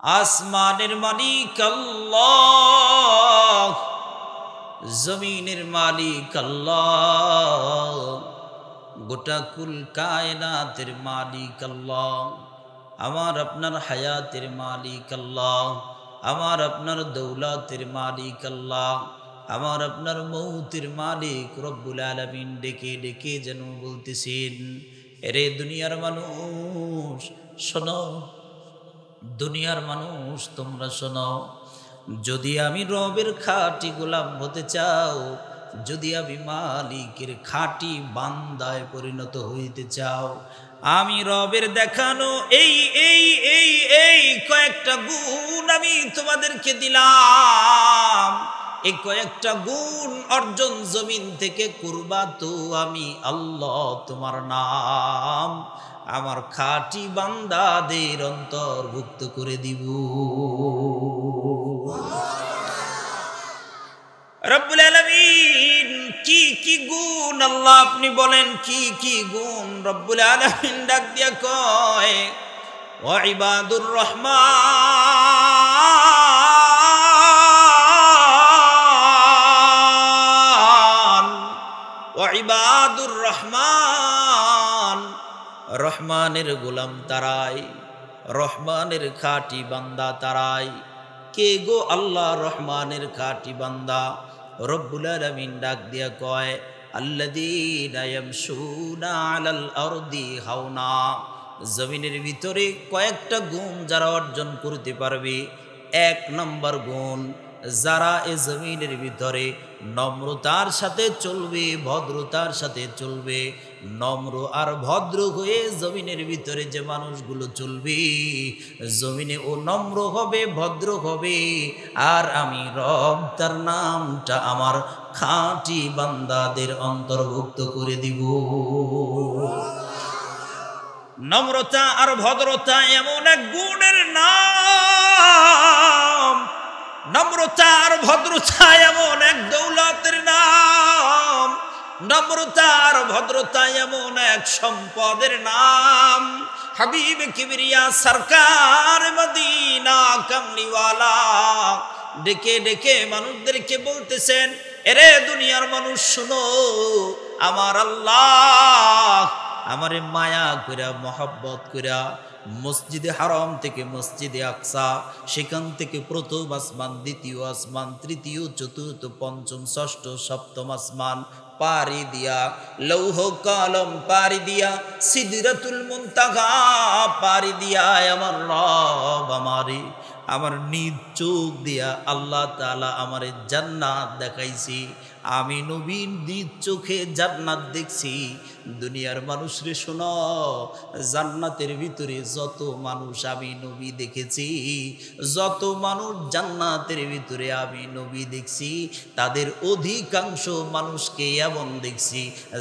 আসমানের মালিক আল্লাহ, জমিনের মালিক আল্লাহ, গোটা কুল কায়নাতের মালিক আল্লাহ। আমার আপনার হায়াতের মালিক আল্লাহ, আমার আপনার দৌলতের মালিক আল্লাহ, আমার আপনার মৌতের মালিক রব্বুল আলামিন ডেকে ডেকে যেন বলতেছেন, এরে দুনিয়ার মানুষ শোনো, দুনিয়ার মানুষ তোমরা শোনো, যদি আমি রবের খাঁটি গোলাম হতে চাও, যদি আমি মালিকের খাঁটি বান্দায় পরিণত হইতে চাও, আমি রবের দেখানো এই এই এই এই কয়েকটা গুণ আমি তোমাদেরকে দিলাম। এই কয়েকটা গুণ অর্জন জমিন থেকে করবা তো আমি আল্লাহ তোমার নাম আমার খাঁটি বান্দাদের অন্তর্ভুক্ত করে দিব। রব্বুল আলামিন কি কি গুণ আল্লাহ আপনি বলেন, কি কি গুণ? রব্বুল আলামিন ডাক দিয়া কয়, ওয়া ইবাদুর রহমান, ওয়া ইবাদুর রহমান, রহমানের গোলাম তারাই, রহমানের খাঁটি বান্দা তারাই। কে গো? আল্লাহ রহমানের খাঁটি বান্দা। রব্বুল আলামিন ডাক দিয়া কয়, আল্লাযীনা ইয়ামশুনা আলাল আরদি হাওনা, জমিনের ভিতরে কয়েকটা গুণ যারা অর্জন করতে পারবে। এক নম্বর গুণ, যারা এ জমিনের ভিতরে নম্রতার সাথে চলবে, ভদ্রতার সাথে চলবে। নম্র আর ভদ্র হয়ে জমিনের ভিতরে যে মানুষগুলো চলবে, জমিনে ও নম্র হবে, ভদ্র হবে, আর আমি রব তার নামটা আমার খাঁটি বান্দাদের অন্তর্ভুক্ত করে দিব। নম্রতা আর ভদ্রতা এমন এক গুণের নাম, নম্রতা আর ভদ্রতা এমন এক দৌলতের নাম, নম্রতা আর ভদ্রতা এমন এক সম্পদের নাম। হাবিব কিবরিয়া সরকার মদিনা কামলিওয়ালা ডেকে ডেকে মানুষদেরকে বলতেছেন, এরে দুনিয়ার মানুষ শুনো, আমার আল্লাহ আমারে মায়া কইরা মহব্বত কইরা মসজিদে হারাম থেকে মসজিদে আকসা, সেখান থেকে প্রথম আসমান, দ্বিতীয় আসমান, তৃতীয়, চতুর্থ, পঞ্চম, ষষ্ঠ, সপ্তম আসমান পারি দিয়া, লৌহ কলম পারি দিয়া, সিদরাতুল মুনতাহা পারি দিয়া, আমার রব আমারে আমার নিজ চোখ দিয়া আল্লাহ তাআলা আমারে জান্নাত দেখাইছি। আমি নবী নিজ চোখে জান্নাত দেখছি। দুনিয়ার মানুষরে শোনো, জান্নাতের ভিতরে যত মানুষ আমি নবী দেখেছি, যত মানুষ জান্নাতের ভিতরে আমি নবী দেখছি, তাদের অধিকাংশ মানুষকে এমন দেখছি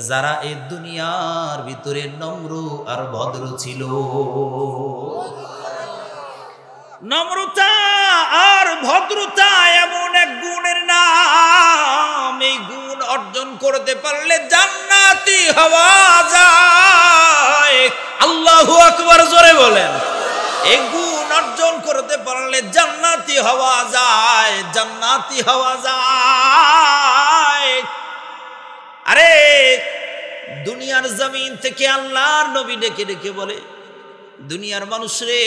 যারা এই দুনিয়ার ভিতরে নম্র আর ভদ্র ছিল। নম্রতা আর ভদ্রতা এমন এক গুণের নাম, এই গুণ অর্জন করতে পারলে জান্নাতি হওয়া যায়। আল্লাহু আকবার, জোরে বলেন। এই গুণ অর্জন করতে পারলে জান্নাতি হওয়া যায়, জান্নাতি হওয়া যায়। আরে দুনিয়ার জমিন থেকে আল্লাহর নবী ডেকে ডেকে বলে, দুনিয়ার মানুষ রে,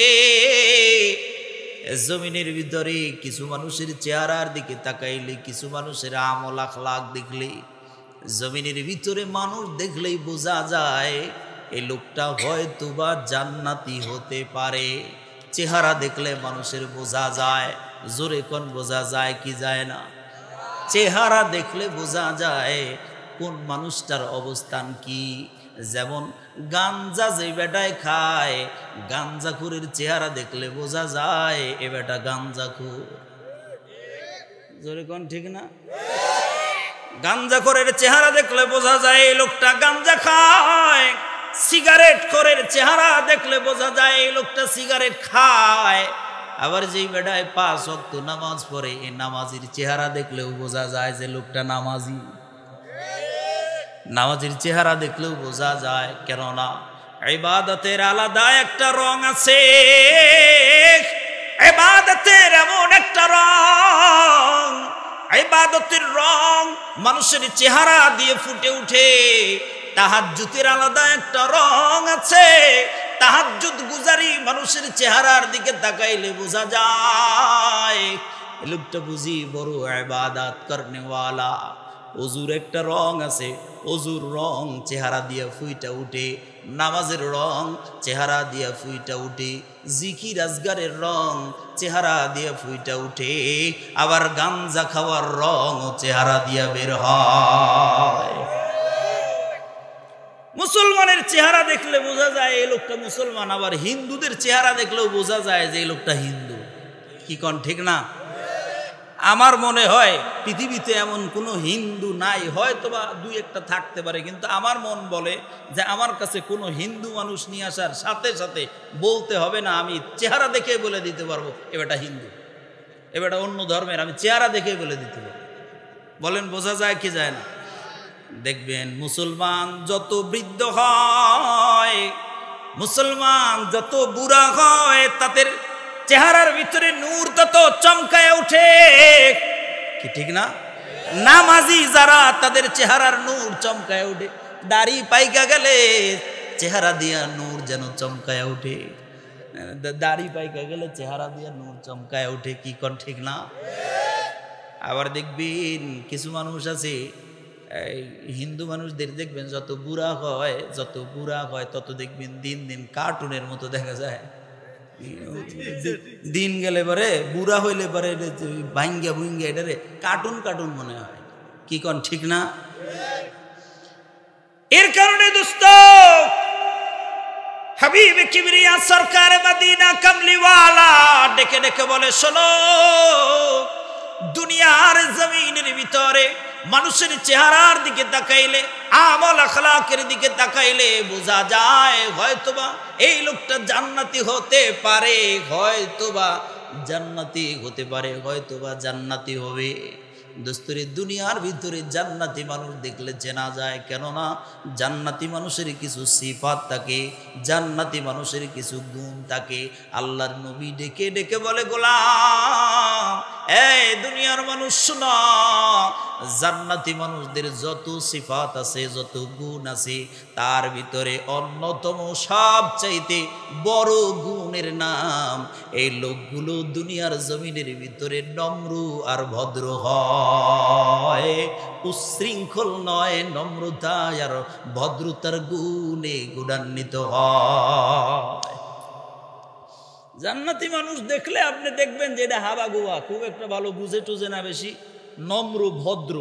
জমিনের ভিতরে কিছু মানুষের চেহারার দিকে তাকাইলে, কিছু মানুষের আমল আখলাক দেখলে, জমিনের ভিতরে মানুষ দেখলেই বোঝা যায় এই লোকটা হয়তো বা জান্নাতি হতে পারে। চেহারা দেখলে মানুষের বোঝা যায়। জোরে কোন বোঝা যায় কি যায় না? চেহারা দেখলে বোঝা যায় কোন মানুষটার অবস্থান কি। যেমন গাঞ্জা যে বেটায় খায়, গাঞ্জাখুরের চেহারা দেখলে বোঝা যায় এ বেটা গাঞ্জাখুর। জোরে কোন ঠিক না? গাঞ্জাখোরের চেহারা দেখলে বোঝা যায় এই লোকটা গাঞ্জা খায়। সিগারেট খোরের চেহারা দেখলে বোঝা যায় এই লোকটা সিগারেট খায়। আবার যেই বেটায় 5 ওয়াক্ত নামাজ পড়ে, এই নামাজির চেহারা দেখলেও বোঝা যায় যে লোকটা নামাজি। নামাজের চেহারা দেখলেও বোঝা যায়, কেননা ইবাদতের আলাদা একটা রং আছে। ইবাদতের রং মানুষের চেহারা দিয়ে ফুটে উঠে। তাহাজ্জুদের আলাদা একটা রং আছে। তাহাজ্জুদ গুজারি মানুষের চেহারার দিকে তাকাইলে বোঝা যায় এই লোকটা বুঝি বড় ইবাদত করনেওয়ালা। ওজুর একটা রং আছে, ওজুর রং চেহারা দিয়া ফুইটা উঠে। নামাজের রং চেহারা দিয়া ফুইটা উঠে। জিকির আজগারের রং চেহারা দিয়া ফুইটা উঠে। আবার গাঞ্জা খাওয়ার রং চেহারা দিয়া বের হয়। মুসলমানের চেহারা দেখলে বোঝা যায় এই লোকটা মুসলমান, আবার হিন্দুদের চেহারা দেখলেও বোঝা যায় যে এই লোকটা হিন্দু। কি কন ঠিক না? আমার মনে হয় পৃথিবীতে এমন কোনো হিন্দু নাই, হয়তো বা দুই একটা থাকতে পারে, কিন্তু আমার মন বলে যে আমার কাছে কোনো হিন্দু মানুষ নিয়ে আসার সাথে সাথে বলতে হবে না, আমি চেহারা দেখে বলে দিতে পারবো এ বেটা হিন্দু, এ বেটা অন্য ধর্মের, আমি চেহারা দেখে বলে দিতে পারবো। বলেন বোঝা যায় কি যায় না? দেখবেন মুসলমান যত বৃদ্ধ হয়, মুসলমান যত বুড়া হয়, তাদের চেহারার ভিতরে নূর তত চমকায় ওঠে। কি ঠিক না? নামাজি যারা তাদের চেহারার নূর চমকায় ওঠে। দাড়ি পাইকা গেলে চেহারা দিয়া নূর যেন চমকায় ওঠে। দাড়ি পাইকা গেলে চেহারা দিয়া নূর চমকায় ওঠে। কি কন ঠিক না? আবার দেখবেন কিছু মানুষ আছে, হিন্দু মানুষদের দেখবেন যত বুড়া হয় তত দেখবেন দিন দিন কার্টুনের মতো দেখা যায়। দিন গেলে পরে বুড়া হইলে পরে ভাঙ্গা ভুঙ্গা এটারে কার্টুন কার্টুন মনে হয়। কি কন ঠিক না? এর কারণে দোস্ত হাবিব কিবরিয়া সরকার মদিনা কামলিওয়ালা ডেকে ডেকে বলে, শোনো, দুনিয়ার জমিনের ভিতরে মানুষের চেহারার দিকে তাকাইলে, আমল আখলাকের দিকে তাকাইলে বোঝা যায় হয়তোবা এই লোকটা জান্নাতি হতে পারে, হয়তোবা জান্নাতি হতে পারে, হয়তোবা জান্নাতি হবে। দোস্তরে দুনিয়ার ভিতরে জান্নাতি মানুষ দেখলে চেনা যায়, কেননা জান্নাতি মানুষের কিছু সিফাত থাকে, জান্নাতি মানুষের কিছু গুণ থাকে। আল্লাহর নবী ডেকে ডেকে বলে, গোলাম, এই দুনিয়ার মানুষ শোনো, জান্নাতি মানুষদের যত সিফাত আছে, যত গুণ আছে, তার ভিতরে অন্যতম সবচাইতে বড় গুণের নাম, এই লোকগুলো দুনিয়ার জমিনের ভিতরে নম্র আর ভদ্র হয়, উচ্ছৃঙ্খল নয়, নম্রতা আর ভদ্রতার গুণে গুণান্বিত হয়। জান্নাতি মানুষ দেখলে আপনি দেখবেন যে এটা হাবা গোয়া, খুব একটা ভালো বুঝে টুঝে না, বেশি নম্র ভদ্র,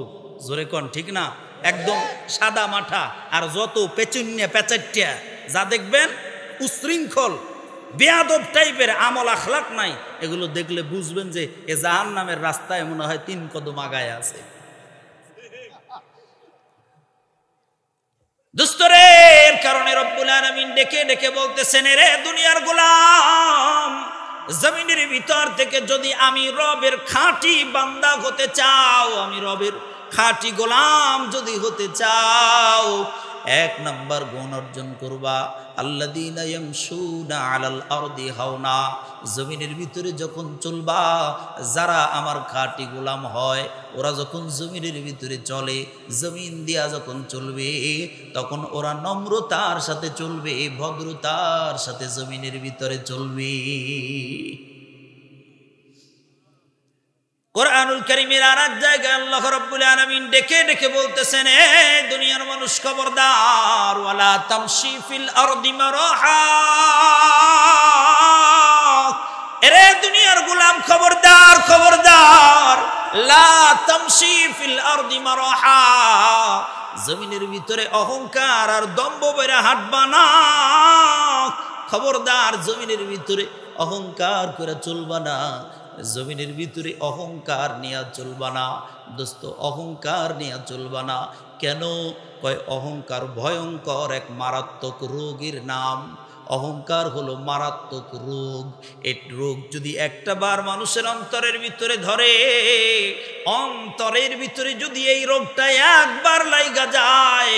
জোরে কন ঠিক না? একদম সাদা মাঠা, আর যত পেচুন্যা পেচাটিয়া যা দেখবেন উচ্ছৃঙ্খল বেয়াদব টাইপের, আমল আখলাক নাই, এগুলো দেখলে বুঝবেন যে এ জাহান্নামের রাস্তায় মনে হয় 3 কদম আগায় আছে। দুস্তরে এর কারণে রব্বুল আলামিন ডেকে ডেকে বলতেছেন, রে দুনিয়ার গোলাম, জমিনের ভিতর থেকে যদি আমি রবের খাঁটি বান্দা হতে চাও, আমি রবের খাঁটি গোলাম যদি হতে চাও, 1 নাম্বার গুণ অর্জন করবা, আল্লাযীনা ইয়ামশুনা আলাল আরদি হাওনা, জমিনের ভিতরে যখন চলবা, যারা আমার খাঁটি গোলাম হয়, ওরা যখন জমিনের ভিতরে চলে, জমিন দিয়া যখন চলবে, তখন ওরা নম্রতার সাথে চলবে, ভদ্রতার সাথে জমিনের ভিতরে চলবে। কুরআনুল কারীমের আর এক জায়গায় আল্লাহ রাব্বুল আলামিন ডেকে ডেকে বলতেছেন, এ দুনিয়ার মানুষ খবরদার, ওয়ালা তামশি ফিল আরদি মারাহা, এরে দুনিয়ার গোলাম খবরদার, খবরদার, লা তামশি ফিল আরদি মারাহা, জমিনের ভিতরে অহংকার আর দম্ভ বেরা হাঁটবা না, খবরদার জমিনের ভিতরে অহংকার করে চলবা না, জমিনের ভিতরে অহংকার নিয়ে চলবা না। দোস্ত, অহংকার নিয়ে চলবা না। কেন? কয় অহংকার ভয়ঙ্কর এক মারাত্মক রোগের নাম। অহংকার হলো মারাত্মক রোগ। এই রোগ যদি একটা বার মানুষের অন্তরের ভিতরে ধরে, অন্তরের ভিতরে যদি এই রোগটা একবার লাইগা যায়,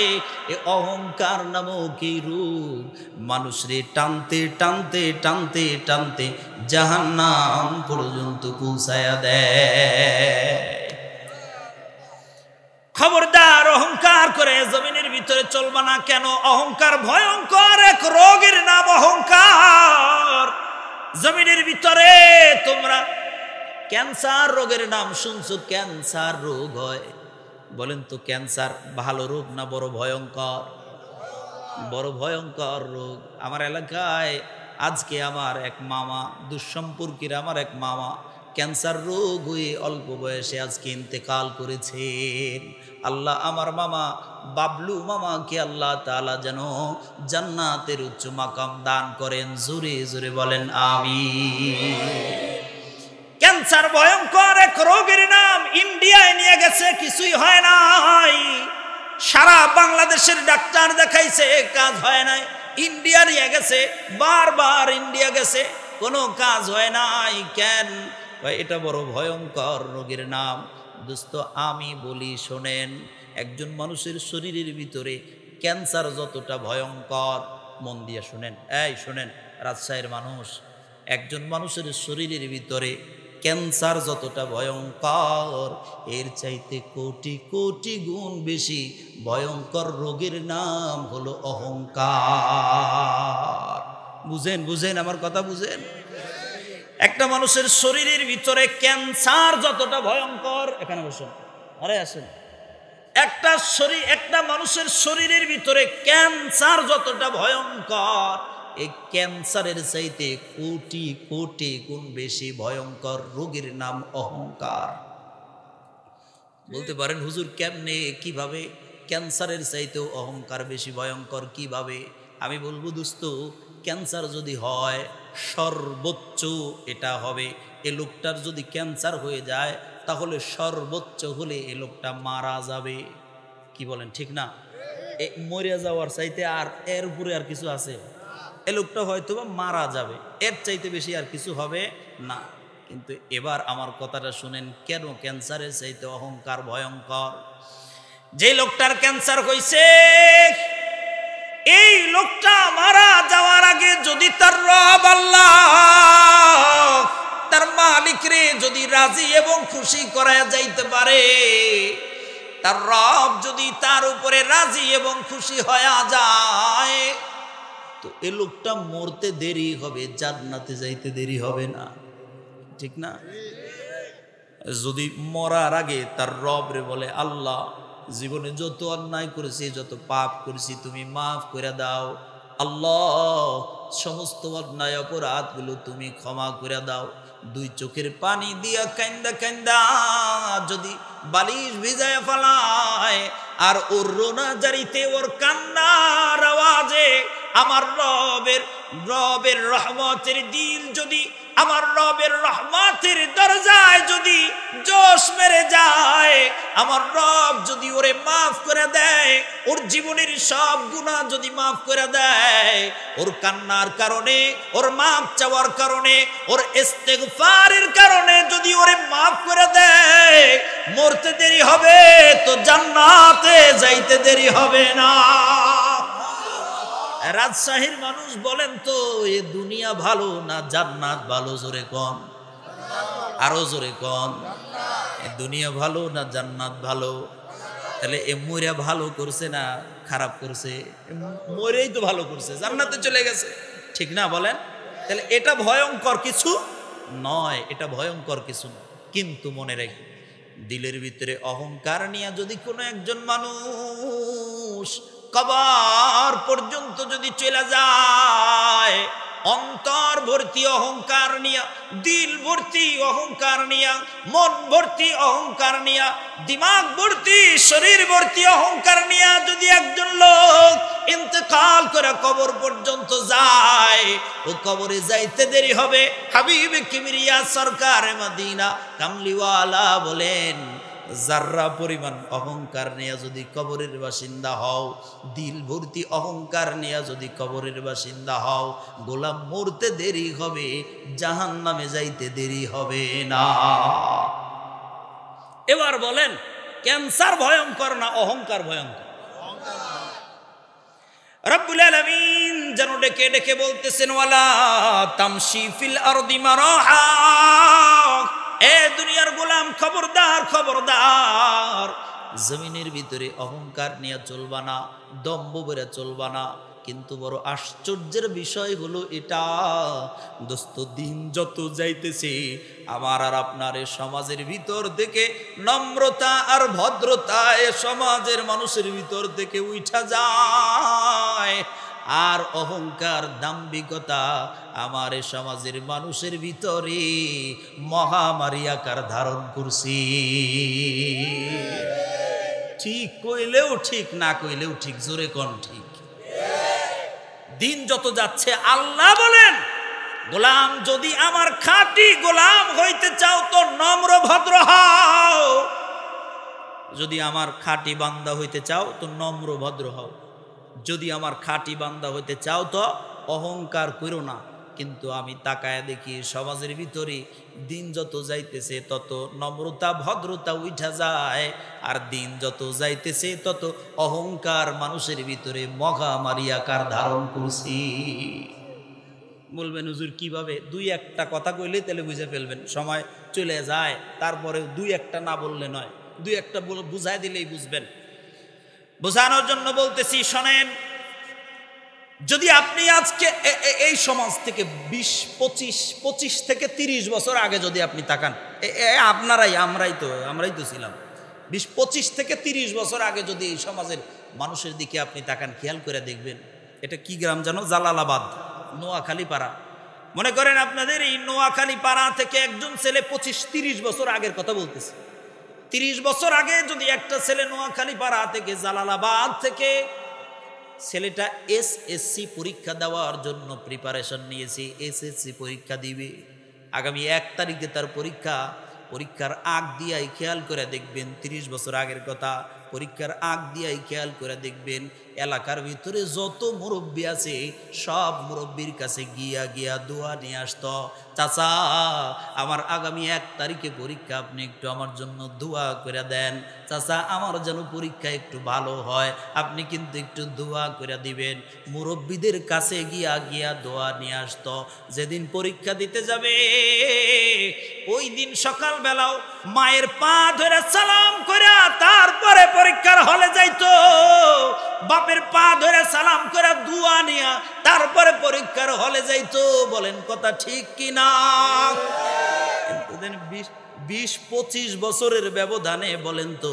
এই অহংকার নামক এই রোগ মানুষরে টানতে টানতে টানতে টানতে জাহান্নাম পর্যন্ত পৌঁছায়া দেয়। খবরদার অহংকার করে জমিনের ভিতরে চলবা না। কেন? অহংকার ভয়ঙ্কর এক রোগের নাম অহংকার। জমিনের ভিতরে তোমরা ক্যান্সার রোগের নাম শুনছো, ক্যান্সার রোগ হয়। বলেন তো ক্যান্সার ভালো রোগ না বড় ভয়ঙ্কর? বড় ভয়ঙ্কর রোগ। আমার এলাকায় আজকে আমার এক মামা, দুঃসম্পর্কের আমার এক মামা ক্যান্সার রোগ হয়ে অল্প বয়সে আজকে ইন্তেকাল করেছেন। আল্লাহ আমার মামা বাবলু মামাকে আল্লাহ তাআলা যেন জান্নাতের উচ্চ মাকাম দান করেন। জোরে জোরে বলেন আমিন। ক্যান্সার ভয়ঙ্কর এক রোগের নাম। ইন্ডিয়ায় নিয়ে গেছে, কিছুই হয় নাই। সারা বাংলাদেশের ডাক্তার দেখাইছে, কাজ হয় নাই। ইন্ডিয়া নিয়ে গেছে, বারবার ইন্ডিয়া গেছে, কোনো কাজ হয় নাই। কেন? এটা বড় ভয়ঙ্কর রোগের নাম। দোস্ত আমি বলি শোনেন, একজন মানুষের শরীরের ভিতরে ক্যান্সার যতটা ভয়ঙ্কর, মন দিয়ে শুনেন, এই শোনেন রাজশাহীর মানুষ, একজন মানুষের শরীরের ভিতরে ক্যান্সার যতটা ভয়ঙ্কর, এর চাইতে কোটি কোটি গুণ বেশি ভয়ঙ্কর রোগের নাম হলো অহংকার। বুঝেন বুঝেন আমার কথা বুঝেন? একটা মানুষের শরীরের ভিতরে ক্যান্সার যতটা ভয়ঙ্কর, এখানে বসুন, আরে আসেন, একটা মানুষের শরীরের ভিতরে ক্যান্সার যতটা ভয়ঙ্কর, এই ক্যান্সারের চাইতে কোটি কোটি গুণ বেশি ভয়ঙ্কর রোগের নাম অহংকার। বলতে পারেন হুজুর কেমনে, কিভাবে? ক্যান্সারের চাইতেও অহংকার বেশি ভয়ঙ্কর কিভাবে? আমি বলবো দোস্ত, ক্যান্সার যদি হয় সর্বোচ্চ এটা হবে, এ লোকটার যদি ক্যান্সার হয়ে যায় তাহলে সর্বোচ্চ হলে এ লোকটা মারা যাবে। কি বলেন ঠিক না? মরে যাওয়ার চাইতে আর এর উপরে আর কিছু আছে? এ লোকটা হয়তো মারা যাবে, এর চাইতে বেশি আর কিছু হবে না। কিন্তু এবার আমার কথাটা শুনেন, কেন ক্যান্সারের চাইতে অহংকার ভয়ঙ্কর? যে লোকটার ক্যান্সার হয়েছে, এই লোকটা মারা যাওয়ার আগে যদি তার রব আল্লাহ, তার মালিক রে যদি রাজি এবং খুশি করায়া যাইতে পারে, তার রব যদি তার উপরে রাজি এবং খুশি হয়ে যায়, তো এ লোকটা মরতে দেরি হবে, জান্নাতে যাইতে দেরি হবে না। ঠিক না? যদি মরার আগে তার রব রে বলে, আল্লাহ জীবনে যত অন্যায় করেছি, যত পাপ করেছি তুমি মাফ করে দাও, আল্লাহ সমস্ত অন্যায় অপরাধগুলো তুমি ক্ষমা করে দাও। দুই চোখের পানি দিয়া কান্দা কান্দা যদি বালিশ ভিজায় ফেলায়, আর ওর রোনা জারিতে ওর কান্নার আওয়াজে আমার রবের রহমতের দিল যদি, আমার রবের রহমতের দরজায় যদি জোশ মেরে যায়, আমার রব যদি ওরে মাফ করে দেয়, ওর জীবনের সব গুনাহ যদি মাফ করে দেয়, ওর কান্নার কারণে, ওর মাফ চাওয়ার কারণে, ওর ইস্তেগফারের কারণে যদি ওরে মাফ করে দেয়, মরতে দেরি হবে তো জান্নাতে যাইতে দেরি হবে না। রাজশাহীর মানুষ বলেন তো, এ দুনিয়া ভালো না জান্নাত ভালো? জোরে কোন, আরো জোরে কোন। এ দুনিয়া ভালো না জান্নাত ভালো? তাহলে এ মরে ভালো করছে না খারাপ করছে? মরেই তো ভালো করছে, জান্নাতে চলে গেছে। ঠিক না বলেন? তাহলে এটা ভয়ঙ্কর কিছু নয়, এটা ভয়ঙ্কর কিছু নয়। কিন্তু মনে রেখে, দিলের ভিতরে অহংকার নিয়ে যদি কোনো একজন মানুষ কবর পর্যন্ত যদি চলে যায়, অন্তর ভর্তি অহংকার নিয়া, দিল ভর্তি অহংকার নিয়া, মন ভর্তি অহংকার নিয়া, দিমাগ ভর্তি, শরীর ভর্তি অহংকার নিয়া যদি একজন লোক ইন্তেকাল করে কবর পর্যন্ত যায়, ও কবরে যাইতে দেরি হবে। হাবিব কিবরিয়া সরকার মদিনা কামলিওয়ালা বলেন, যার্রা পরিমাণ অহংকার নিয়ে যদি কবরের বাসিন্দা হও, দিল ভর্তি অহংকার নিয়ে যদি কবরের বাসিন্দা হও, গোলাম মরতে দেরি হবে, জাহান্নামে যাইতে দেরি হবে না। এবার বলেন, ক্যান্সার ভয়ঙ্কর না অহংকার ভয়ঙ্কর? রব্বুল আলামিন যেন ডেকে ডেকে বলতেছেন, ওয়ালা তামশি ফিল আরদি মারাহা, এ দুনিয়ার গোলাম খবরদার খবরদার, জমিনের ভিতরে অহংকার নিয়ে চলবা না, দম্ভ করে চলবা না। কিন্তু বড় আশ্চর্যের বিষয় হলো এটা, দোস্ত দিন যত যাইতেছে আমার আর আপনার এ সমাজের ভিতর থেকে নম্রতা আর ভদ্রতা এ সমাজের মানুষের ভিতর থেকে উঠা যায়, আর অহংকার দাম্ভিকতা আমার এ সমাজের মানুষের ভিতরে মহামারী আকার ধারণ করছি। ঠিক কইলেও ঠিক, না কইলেও ঠিক, জোরে কোন ঠিক। দিন যত যাচ্ছে আল্লাহ বলেন, গোলাম যদি আমার খাঁটি গোলাম হইতে চাও তো নম্র ভদ্র হও, যদি আমার খাঁটি বান্দা হইতে চাও তো নম্র ভদ্র হও, যদি আমার খাঁটি বান্দা হইতে চাও তো অহংকার করো না। কিন্তু আমি তাকায় দেখি সমাজের ভিতরে দিন যত যাইতেছে তত নম্রতা ভদ্রতা উঠা যায়, আর দিন যত যাইতেছে তত অহংকার মানুষের ভিতরে মহামারী আকার ধারণ করছি। বলবেন হুজুর কিভাবে? দুই একটা কথা কইলে তাহলে বুঝে ফেলবেন, সময় চলে যায়, তারপরে দুই একটা না বললে নয়, দুই একটা বুঝাই দিলেই বুঝবেন। বোঝানোর জন্য বলতেছি, শোনেন। যদি আপনি আজকে এই সমাজ থেকে 25 থেকে 30 বছর আগে যদি আপনি তাকান, আমরাই তো ছিলাম, 20-25 থেকে 30 বছর আগে যদি এই সমাজের মানুষের দিকে আপনি তাকান, খেয়াল করে দেখবেন, এটা কি গ্রাম জানো? জালালাবাদ, নোয়াখালী পাড়া। মনে করেন আপনাদের এই নোয়াখালী পাড়া থেকে একজন ছেলে 25-30 বছর আগের কথা বলতেছে, 30 বছর আগে যদি একটা ছেলে নোয়াখালী পাড়া থেকে জালালাবাদ থেকে, ছেলেটা এসএসসি পরীক্ষা দেওয়ার জন্য প্রিপারেশন নিয়েছে, এসএসসি পরীক্ষা দিবে আগামী 1 তারিখে তার পরীক্ষার আগ দিয়াই খেয়াল করে দেখবেন, 30 বছর আগের কথা, পরীক্ষার আগ দিয়াই খেয়াল করে দেখবেন এলাকার ভিতরে যত মুরব্বী আছে সব মুরব্বীর কাছে গিয়া দোয়া নিয়ে আসতো, চাচা আমার আগামী 1 তারিখে পরীক্ষা, আপনি একটু আমার জন্য দোয়া করে দেন, চাচা আমার যেন পরীক্ষা একটু ভালো হয়, আপনি কিন্তু একটু দোয়া করে দিবেন। মুরব্বীদের কাছে গিয়া দোয়া নিয়ে আসতো। যেদিন পরীক্ষা দিতে যাবে ওই দিন সকালবেলাও মায়ের পা ধরে সালাম করে তারপরে পরীক্ষার হলে যাইতো, বাপের পা ধরে সালাম করে দোয়া নিয়া তারপরে পরীক্ষার হলে যাইতো। বলেন কথা ঠিক কিনা? 20-25 বছরের ব্যবধানে বলেন তো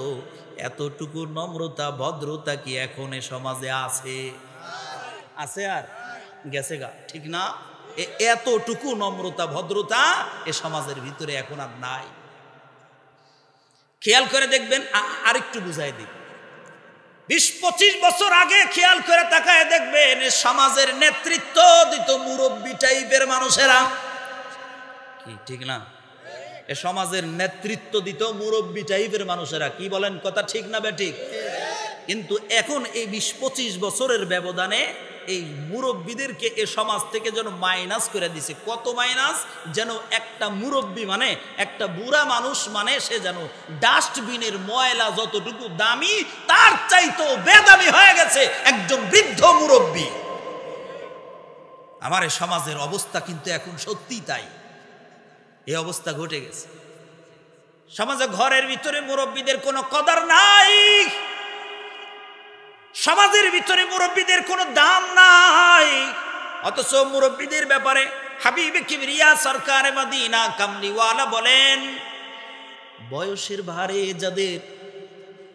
এতটুকু নম্রতা ভদ্রতা কি এখন এ সমাজে আছে? আর গেছে গা, ঠিক না? এতটুকু নম্রতা ভদ্রতা এ সমাজের ভিতরে এখন আর নাই। খেয়াল করে দেখবেন, আরেকটু বুঝাই দিই, 20-25 বছর আগে খেয়াল করে তাকায় দেখবেন সমাজের নেতৃত্ব দিত মুরব্বী টাইপের মানুষেরা, কি ঠিক না? এ সমাজের নেতৃত্ব দিত মুরব্বী টাইপের মানুষেরা, কি বলেন কথা ঠিক না বেঠিক? কিন্তু এখন এই 20-25 বছরের ব্যবধানে এই মুরব্বীদেরকে এ সমাজ থেকে যেন মাইনাস করে দিছে। কত মাইনাস? যেন একটা মুরব্বী মানে একটা বুড়া মানুষ মানে সে যেন ডাস্টবিনের ময়লা যতটুকু দামি তার চাইতো বেদামি হয়ে গেছে একজন বৃদ্ধ মুরব্বী। আমার এই সমাজের অবস্থা কিন্তু এখন সত্যি তাই, এই অবস্থা ঘটে গেছে। সমাজে ঘরের ভিতরে মুরব্বীদের কোনো কদর নাই, সমাজের ভিতরে মুরব্বীদের কোনো দাম নাই। অথচ মুরব্বীদের ব্যাপারে হাবিবে কিবরিয়া সরকারে মদিনা কামলিওয়ালা বলেন, বয়সের ভারে যাদের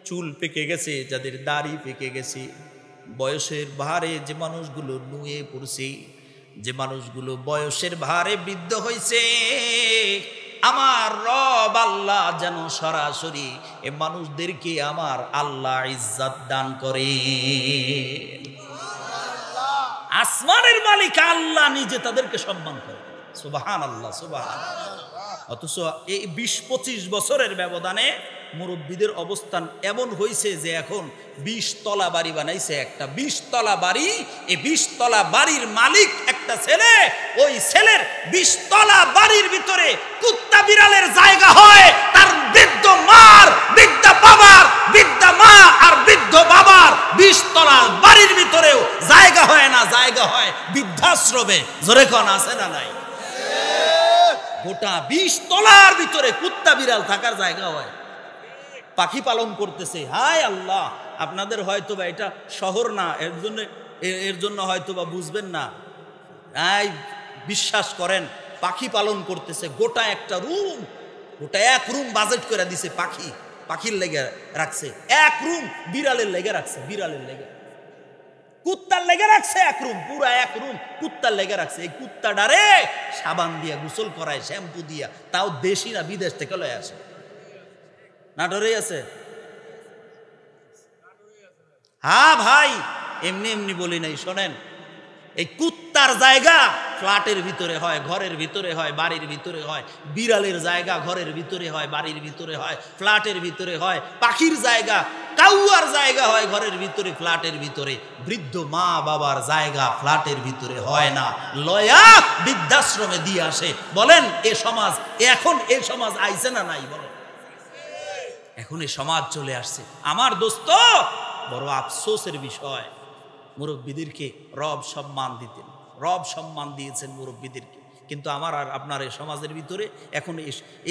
চুল পেকে গেছে, যাদের দাড়ি পেকে গেছে, বয়সের ভারে যে মানুষগুলো নুয়ে পড়ছে, যে মানুষগুলো বয়সের ভারে বৃদ্ধ হয়েছে, আমার রব আল্লাহ যেন সরাসরি এ মানুষদেরকে আমার আল্লাহ ইজ্জত দান করে। আসমানের মালিক আল্লাহ নিজে তাদেরকে সম্মান করে। সুবহানাল্লাহ, সুবহানাল্লাহ। অথচ এই 20-25 বছরের ব্যবধানে মুরব্বীদের অবস্থান এমন হয়েছে যে এখন 20 তলা বাড়ি বানাইছে, একটা 20 তলা বাড়ি। এই 20 তলা বাড়ির মালিক একটা ছেলে, ওই ছেলের 20 তলা বাড়ির ভিতরে কুত্তা বিড়ালের জায়গা হয়, তার বৃদ্ধ মার, বৃদ্ধ বাবার, বৃদ্ধ মা আর বৃদ্ধ বাবার 20 তলা বাড়ির ভিতরেও জায়গা হয় না, জায়গা হয় বৃদ্ধাশ্রমে। জোরে কোন আছে না নাই? গোটা 20 তলার ভিতরে কুত্তা বিড়াল থাকার জায়গা হয়। পাখি পালন করতেছে। হায় আল্লাহ, আপনাদের হয়তো বা এটা শহর না, এর জন্য হয়তো বা বুঝবেন না। বিশ্বাস করেন, পাখি পালন করতেছে, গোটা একটা রুম, গোটা এক রুম বাজেট করে দিছে পাখির লেগে রাখছে, এক রুম বিড়ালের লেগে রাখছে, বিড়ালের লেগে, কুত্তার লেগে রাখছে এক রুম, পুরা এক রুম কুত্তার লেগে রাখছে। এই কুত্তাটারে সাবান দিয়া গোসল করায়, শ্যাম্পু দিয়া, তাও দেশি না বিদেশ থেকে লয়ে আসে। নাটোরেই আছে? হ্যাঁ ভাই, এমনি এমনি বলি নাই, শোনেন, এই কুত্তার জায়গা ফ্ল্যাটের ভিতরে হয়, ঘরের ভিতরে হয়, বাড়ির ভিতরে হয়। বিড়ালের জায়গা ঘরের ভিতরে হয়, বাড়ির ভিতরে হয়, ফ্ল্যাটের ভিতরে হয়। পাখির জায়গা, কাউয়ার জায়গা হয় ঘরের ভিতরে, ফ্ল্যাটের ভিতরে। বৃদ্ধ মা বাবার জায়গা ফ্ল্যাটের ভিতরে হয় না, লয়া বৃদ্ধাশ্রমে দিয়ে আসে। বলেন এ সমাজ, এখন এ সমাজ আইছে না নাই? বলেন, এখন এ সমাজ চলে আসছে। আমার দোস্ত, বড় আফসোসের বিষয়, মুরব্বীদেরকে রব সম্মান দিতেন, রব সম্মান দিয়েছেন মুরব্বীদেরকে, কিন্তু আমার আর আপনার এই সমাজের ভিতরে এখন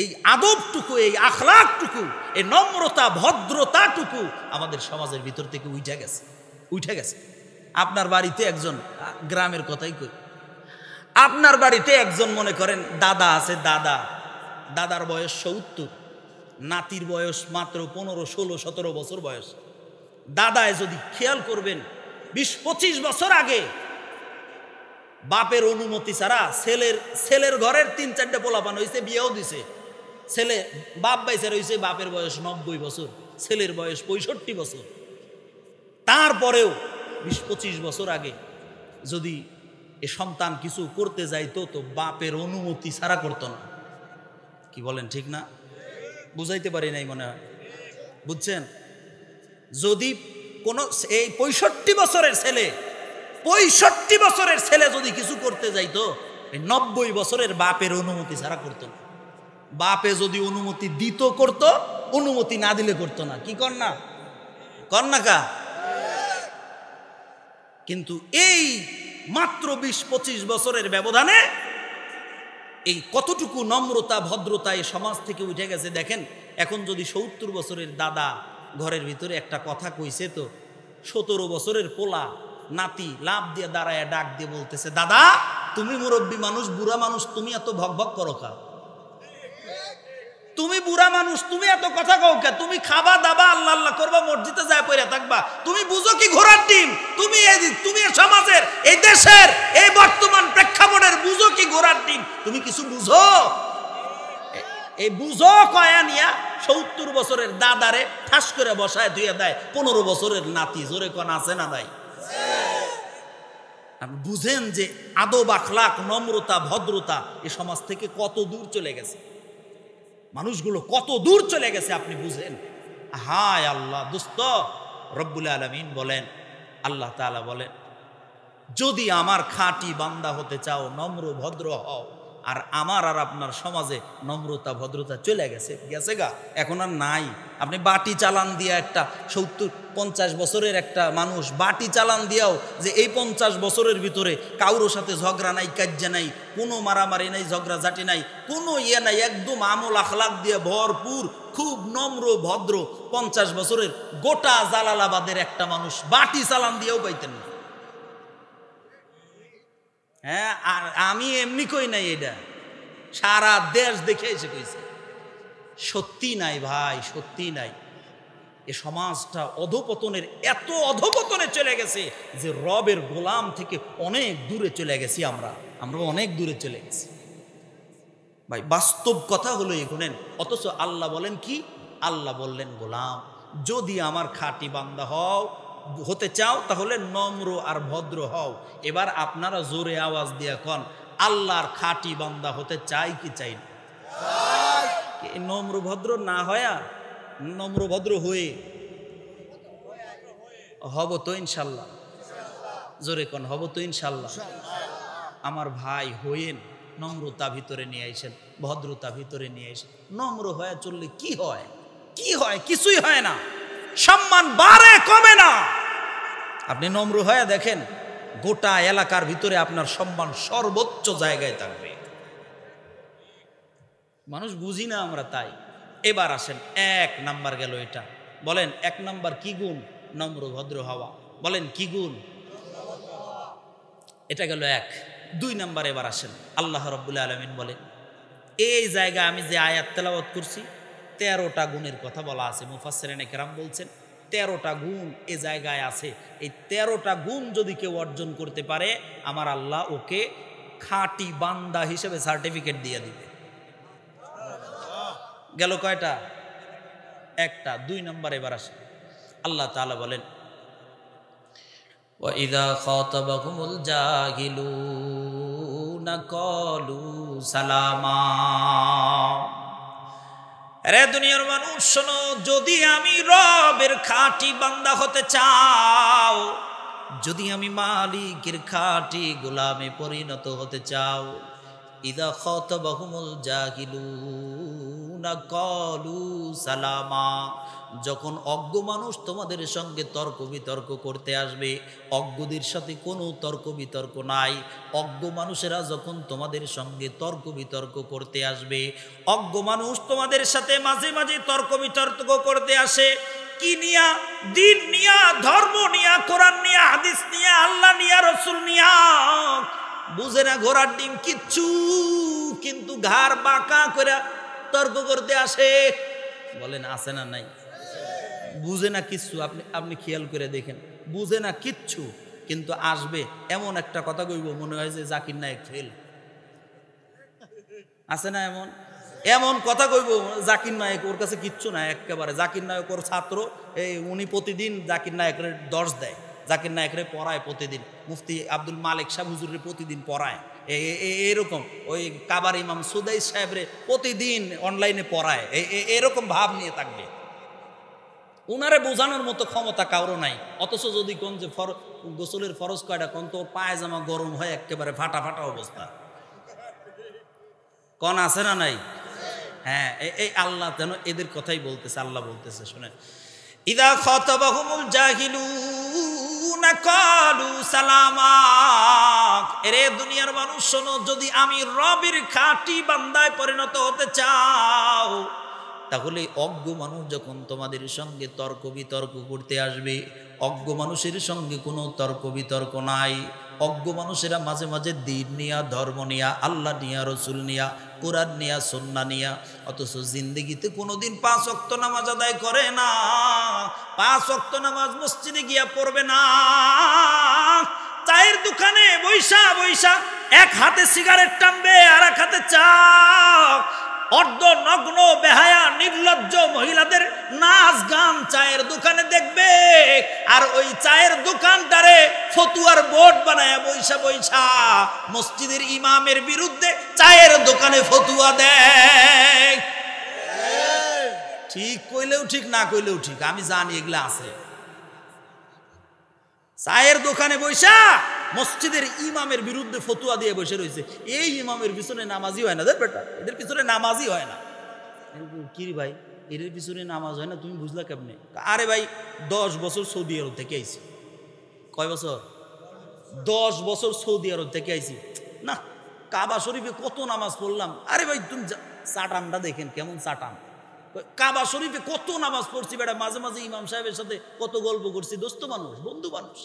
এই আদবটুকু, এই আখলাকটুকু, এই নম্রতা ভদ্রতাটুকু আমাদের সমাজের ভিতর থেকে উঠে গেছে। আপনার বাড়িতে একজন, গ্রামের কথাই কই, আপনার বাড়িতে একজন মনে করেন দাদা আছে, দাদার বয়স ৭০, নাতির বয়স মাত্র ১৫, ১৬, ১৭ বছর বয়স। দাদায় যদি খেয়াল করবেন, ২০-২৫ বছর আগে বাপের অনুমতি ছাড়া ছেলের ঘরের ৩-৪টে পোলাপান হয়েছে, বিয়েও দিছে। বাপ বাইসে রয়েছে, বাপের বয়স ৯০ বছর, ছেলের বয়স ৬৫ বছর। তারপরেও ২০-২৫ বছর আগে যদি এ সন্তান কিছু করতে যাইতো, তো বাপের অনুমতি ছাড়া করতো না। কি বলেন, ঠিক না? বুঝাইতে পারি নাই মনে হয়, বুঝছেন? যদি কোন এই ৬৫ বছরের ছেলে যদি কিছু করতে যাইতো, এই ৯০ বছরের বাপের অনুমতি ছাড়া করতো না। বাপে যদি অনুমতি দিত করতো, অনুমতি না দিলে করতো না। কি কর না কা? কিন্তু এই মাত্র ২০-২৫ বছরের ব্যবধানে এই কতটুকু নম্রতা ভদ্রতা এই সমাজ থেকে উঠে গেছে দেখেন। এখন যদি ৭০ বছরের দাদা ঘরের ভিতরে একটা কথা কইছে, তো ১৭ বছরের পোলা নাতি লাভ দিয়ে দাঁড়ায় ডাক দিয়ে বলতেছে, দাদা তুমি মুরব্বী মানুষ, বুড়া মানুষ, তুমি এত ভক করো কা? তুমি বুড়া মানুষ, তুমি এত কথা কও কা? তুমি খাবা দাবা, আল্লাহ আল্লাহ করবা, মসজিদে যায় পড়ে থাকবা, তুমি বুঝো কি ঘোড়ার ডিম? তুমি সমাজের, এই দেশের, এই বর্তমান প্রেক্ষাপটের বুঝো কি ঘোড়ার ডিম? তুমি কিছু বুঝো? এই বুঝো কয়া নিয়া ৭০ বছরের দাদারে ঠাস করে বসায় ধুয়ে দেয় ১৫ বছরের নাতি। জোরে কোন আছে না নাই? আপনি বুঝেন যে আদব আখলাক, নম্রতা ভদ্রতা এ সমাজ থেকে কত দূর চলে গেছে, মানুষগুলো কত দূর চলে গেছে, আপনি বুঝেন। হায় আল্লাহ, দোস্ত, রব্বুল আলামিন বলেন, আল্লাহ তাআলা বলেন, যদি আমার খাঁটি বান্দা হতে চাও, নম্র ভদ্র হও। আর আমার আর আপনার সমাজে নম্রতা ভদ্রতা চলে গেছে গা, এখন আর নাই। আপনি বাটি চালান দিয়া, একটা ৭০-৫০ বছরের একটা মানুষ বাটি চালান দিয়াও যে এই ৫০ বছরের ভিতরে কারোর সাথে ঝগড়া নাই, কাজ্জা নাই, কোনো মারামারি নাই, ঝগড়া ঝাঁটি নাই, কোনো ইয়ে নাই, একদম আমল আখলাক দিয়ে ভরপুর, খুব নম্র ভদ্র ৫০ বছরের গোটা জালালাবাদের একটা মানুষ বাটি চালান দিয়েও পাইতেন না। হ্যাঁ, আর আমি এমনি কই নাই, এটা সারা দেশ দেখে এসে কইছে। সত্যি নাই ভাই, সত্যি নাই। এ সমাজটা অধপতনের, এত অধপতনে চলে গেছে যে রবের গোলাম থেকে অনেক দূরে চলে গেছি আমরা অনেক দূরে চলে গেছি ভাই। বাস্তব কথা হলো এগুলেন। অথচ আল্লাহ বলেন কি? আল্লাহ বললেন, গোলাম যদি আমার খাঁটি বান্দা হতে চাও, তাহলে নম্র আর ভদ্র হও। এবার আপনারা জোরে আওয়াজ দিয়া কন, আল্লাহর খাঁটি বান্দা হতে চাই কি চাই না? নম্র ভদ্র না হয়া, নম্র ভদ্র হয়ে হব তো ইনশাল্লাহ। জোরে কন, হব তো ইনশাল্লাহ। আমার ভাই হইয়েন, নম্রতা ভিতরে নিয়ে আইসেন, ভদ্রতা ভিতরে নিয়ে আইসেন। নম্র হয়ে চললে কি হয়? কিছুই হয় না, সম্মান বাড়ে, কমে না। আপনি নম্র হয়ে দেখেন, গোটা এলাকার ভিতরে আপনার সম্মান সর্বোচ্চ জায়গায় থাকবে। মানুষ বুঝি না আমরা, তাই এবার আসেন 1 নাম্বার গেল এটা। বলেন 1 নাম্বার কি গুণ? নম্র ভদ্র হওয়া। বলেন কি গুণ? এটা গেল 1। 2 নাম্বার এবার আসেন। আল্লাহ রাব্বুল আলামিন বলেন, এই জায়গায় আমি যে আয়াত তেলাওয়াত করছি 13টা গুণের কথা বলা আছে। মুফাসসিরিনে কেরাম বলছেন 13টা গুণ এ জায়গায় আছে। এই 13টা গুণ যদি কেউ অর্জন করতে পারে, আমার আল্লাহ ওকে খাঁটি বান্দা হিসেবে সার্টিফিকেট দিয়ে দিবে। গেল কয়টা? 1টা। 2 নাম্বার এবার আসে। আল্লাহ তাআলা বলেন, ওয়াইদা খাতাবাহুমুল জাহিলুনা ক্বালু সালামা। রে দুনিয়ার মানুষ শোনো, যদি আমি রবের খাঁটি বান্দা হতে চাও, যদি আমি মালিকের খাঁটি গোলামে পরিণত হতে চাও, ইদা খাতাবাহুমুল জাহিলুনা ক্বালু সালামা, যখন অজ্ঞ মানুষ তোমাদের সঙ্গে তর্ক বিতর্ক করতে আসবে, অজ্ঞদের সাথে কোনো তর্ক বিতর্ক নাই। অজ্ঞ মানুষেরা যখন তোমাদের সঙ্গে তর্ক বিতর্ক করতে আসবে, অজ্ঞ মানুষ তোমাদের সাথে মাঝে মাঝে তর্ক বিতর্ক করতে আসে কি নিয়া? দিন নিয়া, ধর্ম নিয়া, কোরআন নিয়া, হাদিস নিয়া, আল্লাহ নিয়া, রসুল নিয়া। বুঝে না ঘোড়ার ডিম কিচ্ছু, কিন্তু ঘাড় বাঁকা করে তর্ক করতে আসে। বলেন আছে না নাই? বুঝে না কিচ্ছু। আপনি খেয়াল করে দেখেন, বুঝে না কিচ্ছু, কিন্তু আসবে এমন একটা কথা কইব মনে হয় যে জাকির নায়েক ফেল। আছে না এমন? এমন কথা কইব জাকির নায়েক ওর কাছে কিচ্ছু না একেবারে। জাকির নায়েক ওর ছাত্র, উনি প্রতিদিন জাকির নায়েকের দর্শ দেয়, জাকির নায়েকরে পড়ায় প্রতিদিন। মুফতি আব্দুল মালিক সাহেব হুজুরে প্রতিদিন পড়ায়। এরকম ওই কাবার ইমাম সুদাইস সাহেবরে প্রতিদিন অনলাইনে পড়ায়। এরকম ভাব নিয়ে থাকবে। উনারে বোঝানোর মতো ক্ষমতা কারো নাই। অথচ যদি কোন যে গোসলের ফরজ কয়টা, কোন তো পায়জামা গরম হয় একেবারে ফাটা ফাটা অবস্থা। কোন আছে না নাই? হ্যাঁ, এই আল্লাহ যেন এদের কথাই বলতেছে। আল্লাহ বলতেছে, শুনেন, ইদা খাতাবাহুমুল জাহিলুনা ক্বালু সালামা। এরে দুনিয়ার মানুষ শোনো, যদি আমি রবের খাঁটি বান্দায় পরিণত হতে চাও, তাহলে অজ্ঞ মানুষ যখন তোমাদের সঙ্গে তর্ক বিতর্ক করতে আসবে, অজ্ঞ মানুষের সঙ্গে কোনো তর্ক বিতর্ক নাই। অজ্ঞ মানুষেরা মাঝে মাঝে দিন নিয়া, ধর্ম নিয়া, আল্লাহ নিয়া, রসুল নিয়া, কোরআন নিয়া, সুন্নাহ নিয়া, অথচ জিন্দেগিতে কোনোদিন 5 ওয়াক্ত নামাজ আদায় করে না। 5 ওয়াক্ত নামাজ মসজিদে গিয়া পড়বে না। চায়ের দোকানে বৈশা বৈশা এক হাতে সিগারেট টানবে, আর এক হাতে চা। অর্ধ নগ্ন বেহায়া নির্লজ্জ মহিলাদের নাচ গান চায়ের দোকানে দেখবে, আর ওই চায়ের দোকানটারে ফতুয়ার বোর্ড বানায় বৈশা বৈশা মসজিদের ইমামের বিরুদ্ধে চায়ের দোকানে ফতুয়া দেয়। ঠিক কইলেও ঠিক, না কইলেও ঠিক, আমি জানি এগুলা আছে। চায়ের দোকানে বৈশা মসজিদের ইমামের বিরুদ্ধে ফতুয়া দিয়ে বসে রয়েছে। এই ইমামের পিছনে নামাজই হয় না, বেটা, এদের পিছনে নামাজই হয় না। কি ভাই, এদের পিছনে নামাজ হয় না, তুমি বুঝলা কেমনে? আরে ভাই, 10 বছর সৌদি আরব থেকে আইছি। কয় বছর? 10 বছর সৌদি আরব থেকে আইছি। না, কাবা শরীফে কত নামাজ পড়লাম। আরে ভাই, তুমি চাটানটা দেখেন কেমন চাটান। কাবা শরীফে কত নামাজ পড়ছি বেটা, মাঝে মাঝে ইমাম সাহেবের সাথে কত গল্প করছি। দোস্ত মানুষ, বন্ধু মানুষ,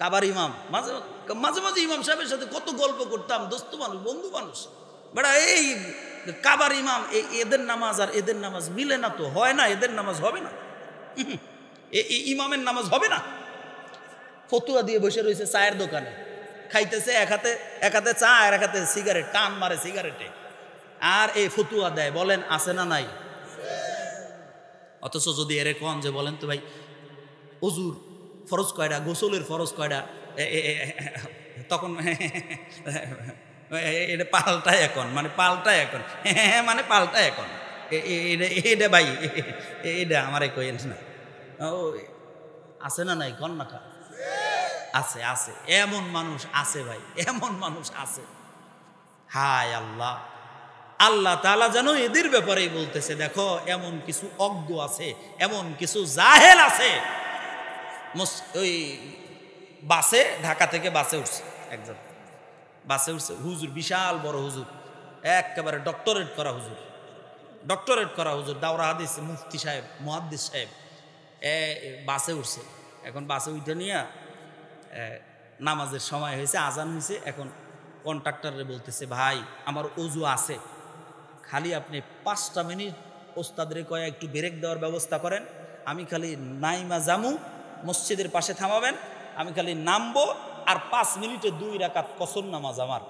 কাবার ইমাম, মাঝে মাঝে ইমাম সাহেবের সাথে কত গল্প করতাম। দোস্ত মানুষ, বন্ধু মানুষ বেটা। এই কাবার ইমাম, এদের নামাজ আর এদের নামাজ মিলে না, তো হয় না, এদের নামাজ হবে না, ইমামের নামাজ হবে না। ফতুয়া দিয়ে বসে রয়েছে চায়ের দোকানে, খাইতেছে এক হাতে চা আর এক হাতে সিগারেট, টান মারে সিগারেটে, আর এই ফতুয়া দেয়। বলেন আছে না নাই? অথচ যদি এরে কন যে বলেন তো ভাই, অজুর ফরজ কয়টা, গোসলের ফরজ কয়টা, তখন এটা পাল্টায় এখন, মানে পাল্টায় এখন, মানে পাল্টায় এখন। এটা ভাই, এটা আমারে কইেন না। ও আছে না নাই? কন না খা আছে, আছে, এমন মানুষ আছে ভাই, এমন মানুষ আছে। হায় আল্লাহ, আল্লাহ তাআলা যেন এদের ব্যাপারেই বলতেছে, দেখো এমন কিছু অজ্ঞ আছে, এমন কিছু জাহেল আছে। ওই বাসে, ঢাকা থেকে বাসে উঠছে একজন, বাসে উঠছে হুজুর, বিশাল বড় হুজুর, একেবারে ডক্টরেট করা হুজুর, ডক্টরেট করা হুজুর, দাওরা হাদিস, মুফতি সাহেব, মুহাদ্দিস সাহেব, বাসে উঠছে। এখন বাসে উঠে নিয়ে নামাজের সময় হয়েছে, আজান হয়েছে। এখন কন্ট্রাক্টরে বলতেছে, ভাই আমার অজু আছে, খালি আপনি 5টা মিনিট ওস্তাদের কয়ে একটু ব্রেক দেওয়ার ব্যবস্থা করেন, আমি খালি নাইমা জামু, মসজিদের পাশে থামাবেন, আমি খালি নামবো, আর 5 মিনিটে 2 রাকাত কসর নামাজ, আমার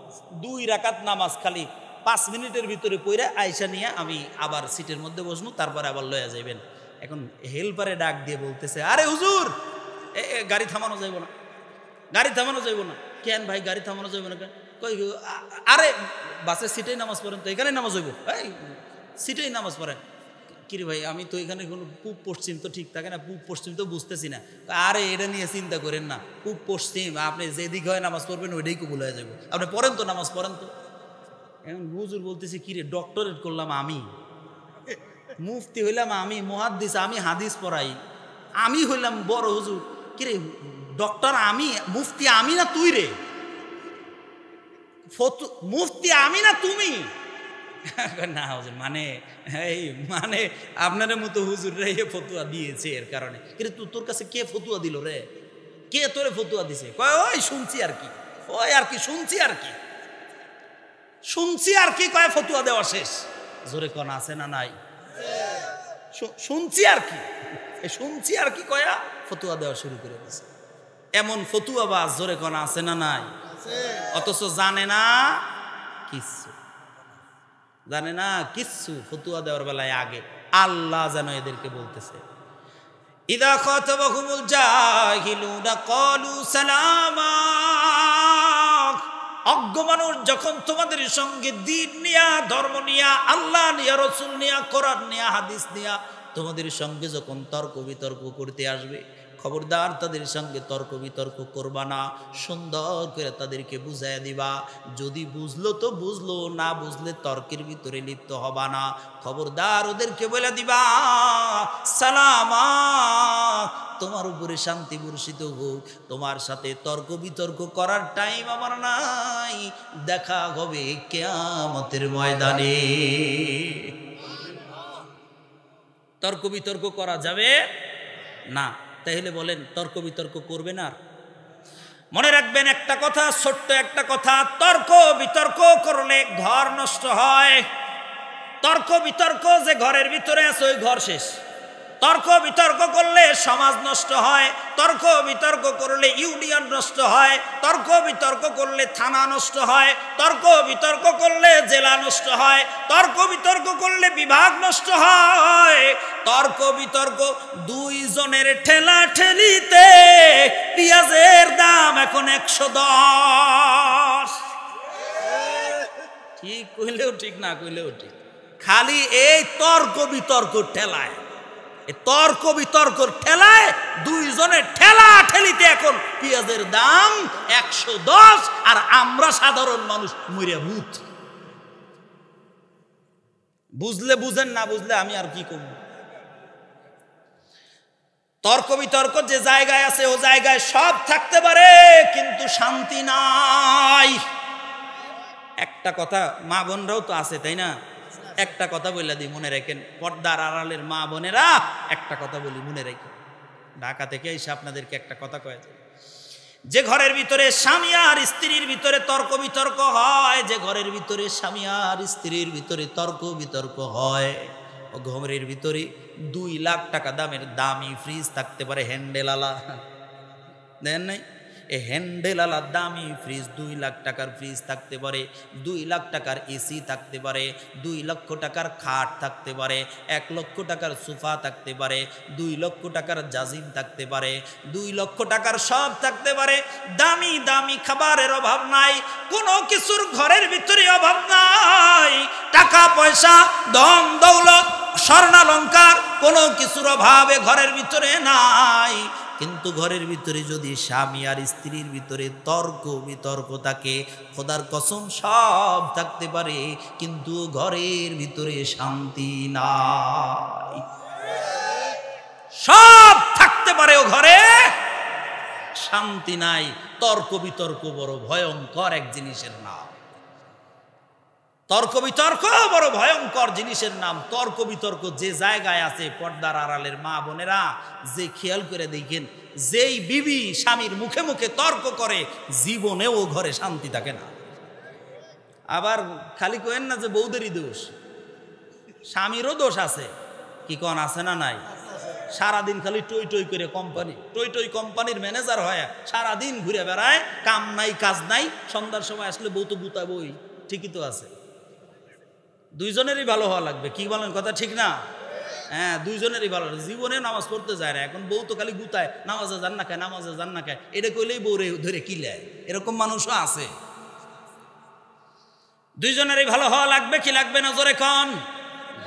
2 রাকাত নামাজ খালি 5 মিনিটের ভিতরে পড়ে আয়সা নিয়ে আমি আবার সিটের মধ্যে বসবো, তারপরে আবার লয়া যাইবেন। এখন হেল্পারে ডাক দিয়ে বলতেছে, আরে হুজুর গাড়ি থামানো যাইব না, গাড়ি থামানো যাইব না। কেন ভাই গাড়ি থামানো যাইব না কেন? কই আরে বাসের সিটেই নামাজ পড়েন, তো এখানে নামাজ হইব, এই সিটেই নামাজ পড়েন। কিরে ভাই আমি তো এখানে কোনো পূব পশ্চিম তো ঠিক থাকে না, পূব পশ্চিম তো বুঝতেছি না। আরে এটা নিয়ে চিন্তা করেন না, পূব পশ্চিম আপনি যেদিকে হয় নামাজ পড়বেন ওইটাই কবুল হয়ে যাবো, আপনি পড়েন তো নামাজ পড়েন তো। এখন হুজুর বলতেছি, কিরে ডক্টরেট করলাম আমি, মুফতি হইলাম আমি, মুহাদ্দিস আমি, হাদিস পড়াই আমি, হইলাম বড় হুজুর, কিরে ডক্টর আমি, মুফতি আমি না তুই রে, মুফতি আমি না তুমি? না হুজুর মানে এই মানে আপনার মতো হুজুর রে ফতুয়া দিয়েছে, এর কারণে। কিন্তু তোর কাছে কে ফতুয়া দিল রে, কে তোরে ফতুয়া দিছে? ওই শুনছি আর কি, ওই আর কি শুনছি আর কি, শুনছি আর কি, কয় ফতুয়া দেওয়া শেষ। জোরে কোন আছে না নাই? শুনছি আর কি, শুনছি আর কি কয়া ফতুয়া দেওয়া শুরু করে দিছে। এমন ফতুয়া বা জোরে কোন আছে না নাই? অথচ জানে না কিচ্ছু, জানে না কিচ্ছু। ফতুয়া দেওয়ার বেলায় আগে আল্লাহ যেন এদেরকে বলতেছে, ইদা খাতাবাহুমুল জাহিলুনা ক্বালু সালামা। অজ্ঞ মানুষ যখন তোমাদের সঙ্গে দ্বীন নিয়া, ধর্ম নিয়া, আল্লাহ নিয়া, রসুল নিয়া, কোরআন নিয়া, হাদিস নিয়া তোমাদের সঙ্গে যখন তর্ক বিতর্ক করতে আসবে, খবরদার তাদের সঙ্গে তর্ক বিতর্ক করবা না, সুন্দর করে তাদেরকে বুঝাইয়া দিবা। যদি বুঝলো তো বুঝলো, না বুঝলে তর্কের ভিতরে লিপ্ত হবা না। খবরদার ওদেরকে বলে দিবা, সালামা, তোমার উপরে শান্তি বর্ষিত হোক, তোমার সাথে তর্ক বিতর্ক করার টাইম আমার নাই, দেখা হবে কিয়ামতের ময়দানে। তর্ক বিতর্ক করা যাবে না। তাহলে বলেন তর্ক বিতর্ক করবে না? মনে রাখবেন একটা কথা, ছোট্ট একটা কথা, তর্ক বিতর্ক করলে ঘর নষ্ট হয়। তর্ক বিতর্ক যে ঘরের ভিতরে আছে ওই ঘর শেষ। তর্ক বিতর্ক করলে সমাজ নষ্ট হয়, তর্ক বিতর্ক করলে ইউনিয়ন নষ্ট হয়, তর্ক বিতর্ক করলে থানা নষ্ট হয়, তর্ক বিতর্ক করলে জেলা নষ্ট হয়, তর্ক বিতর্ক করলে বিভাগ নষ্ট হয়। তর্ক বিতর্ক 2 জনের ঠেলা ঠেলিতে পেঁয়াজের দাম এখন 110। ঠিক কইলেও ঠিক, না কইলেও ঠিক। খালি এই তর্ক বিতর্ক ঠেলায়, তর্ক বিতর্ক ঠেলায় 2 জনের ঠেলা ঠেলিতে এখন পেঁয়াজের দাম 110, আর আমরা সাধারণ মানুষ মরে ভূত। বুঝলে বুঝেন, না বুঝলে আমি আর কি করব। তর্ক বিতর্ক যে জায়গায় আছে ও জায়গায় সব থাকতে পারে, কিন্তু শান্তি নাই। একটা কথা, মা বোনরাও তো আছে তাই না? একটা কথা বলে দিই, মনে রাখেন, পর্দার আড়ালের মা বোনেরা, একটা কথা বলি মনে রাখেন। ঢাকা থেকে এসে আপনাদেরকে একটা কথা কয়ে যায়, যে ঘরের ভিতরে স্বামী আর স্ত্রীর ভিতরে তর্ক বিতর্ক হয়, যে ঘরের ভিতরে স্বামী আর স্ত্রীর ভিতরে তর্ক বিতর্ক হয়, ও ঘরের ভিতরে 2 লাখ টাকা দামের দামি ফ্রিজ থাকতে পারে, হ্যান্ডেল আলা, দেন নাই? এই হ্যান্ডেল আলা দামি ফ্রিজ, 2 লাখ টাকার ফ্রিজ থাকতে পারে, 2 লাখ টাকার এসি থাকতে পারে, 2 লক্ষ টাকার খাট থাকতে পারে, 1 লক্ষ টাকার সোফা থাকতে পারে, 2 লক্ষ টাকার জাজিম থাকতে পারে, 2 লক্ষ টাকার সব থাকতে পারে। দামি দামি খাবারের অভাব নাই, কোনো কিছুর ঘরের ভিতরে অভাব নাই। টাকা পয়সা, ধন দৌলত, স্বর্ণালঙ্কার, কোনো কিছুর অভাবে ঘরের ভিতরে নাই। কিন্তু ঘরের ভিতরে যদি স্বামী আর স্ত্রীর ভিতরে তর্ক বিতর্ক থাকে, খোদার কসম সব থাকতে পারে, কিন্তু ঘরের ভিতরে শান্তি নাই। সব থাকতে পারে, ও ঘরে শান্তি নাই। তর্ক বিতর্ক বড় ভয়ঙ্কর এক জিনিসের নাম। তর্ক বিতর্ক বড় ভয়ঙ্কর জিনিসের নাম। তর্ক বিতর্ক যে জায়গায় আছে, পর্দার আড়ালের মা বোনেরা যে খেয়াল করে দেখেন, যেই বিবি স্বামীর মুখে মুখে তর্ক করে জীবনেও ঘরে শান্তি থাকে না। আবার খালি কেন না যে বৌদেরই দোষ, স্বামীরও দোষ আছে। কি কন আছে না নাই? সারাদিন খালি টই টই করে কোম্পানি, টই টই কোম্পানির ম্যানেজার হয়, সারাদিন ঘুরে বেড়ায়, কাম নাই কাজ নাই, সন্ধ্যার সময় আসলে বউ তো গুতাবই। ঠিকই তো আছে, দুইজনেরই ভালো হওয়া লাগবে। কি বলেন, কথা ঠিক না? হ্যাঁ, দুইজনেরই ভালো। জীবনে নামাজ পড়তে যায় না, এখন বউ তো খালি গুতায়, নামাজে যান না খায়, নামাজে যান না খায়, এটা কইলেই বউরে ধরে কিলায়। এরকম মানুষও আছে। দুইজনেরই ভালো হওয়া লাগবে কি লাগবে না জোরে কন?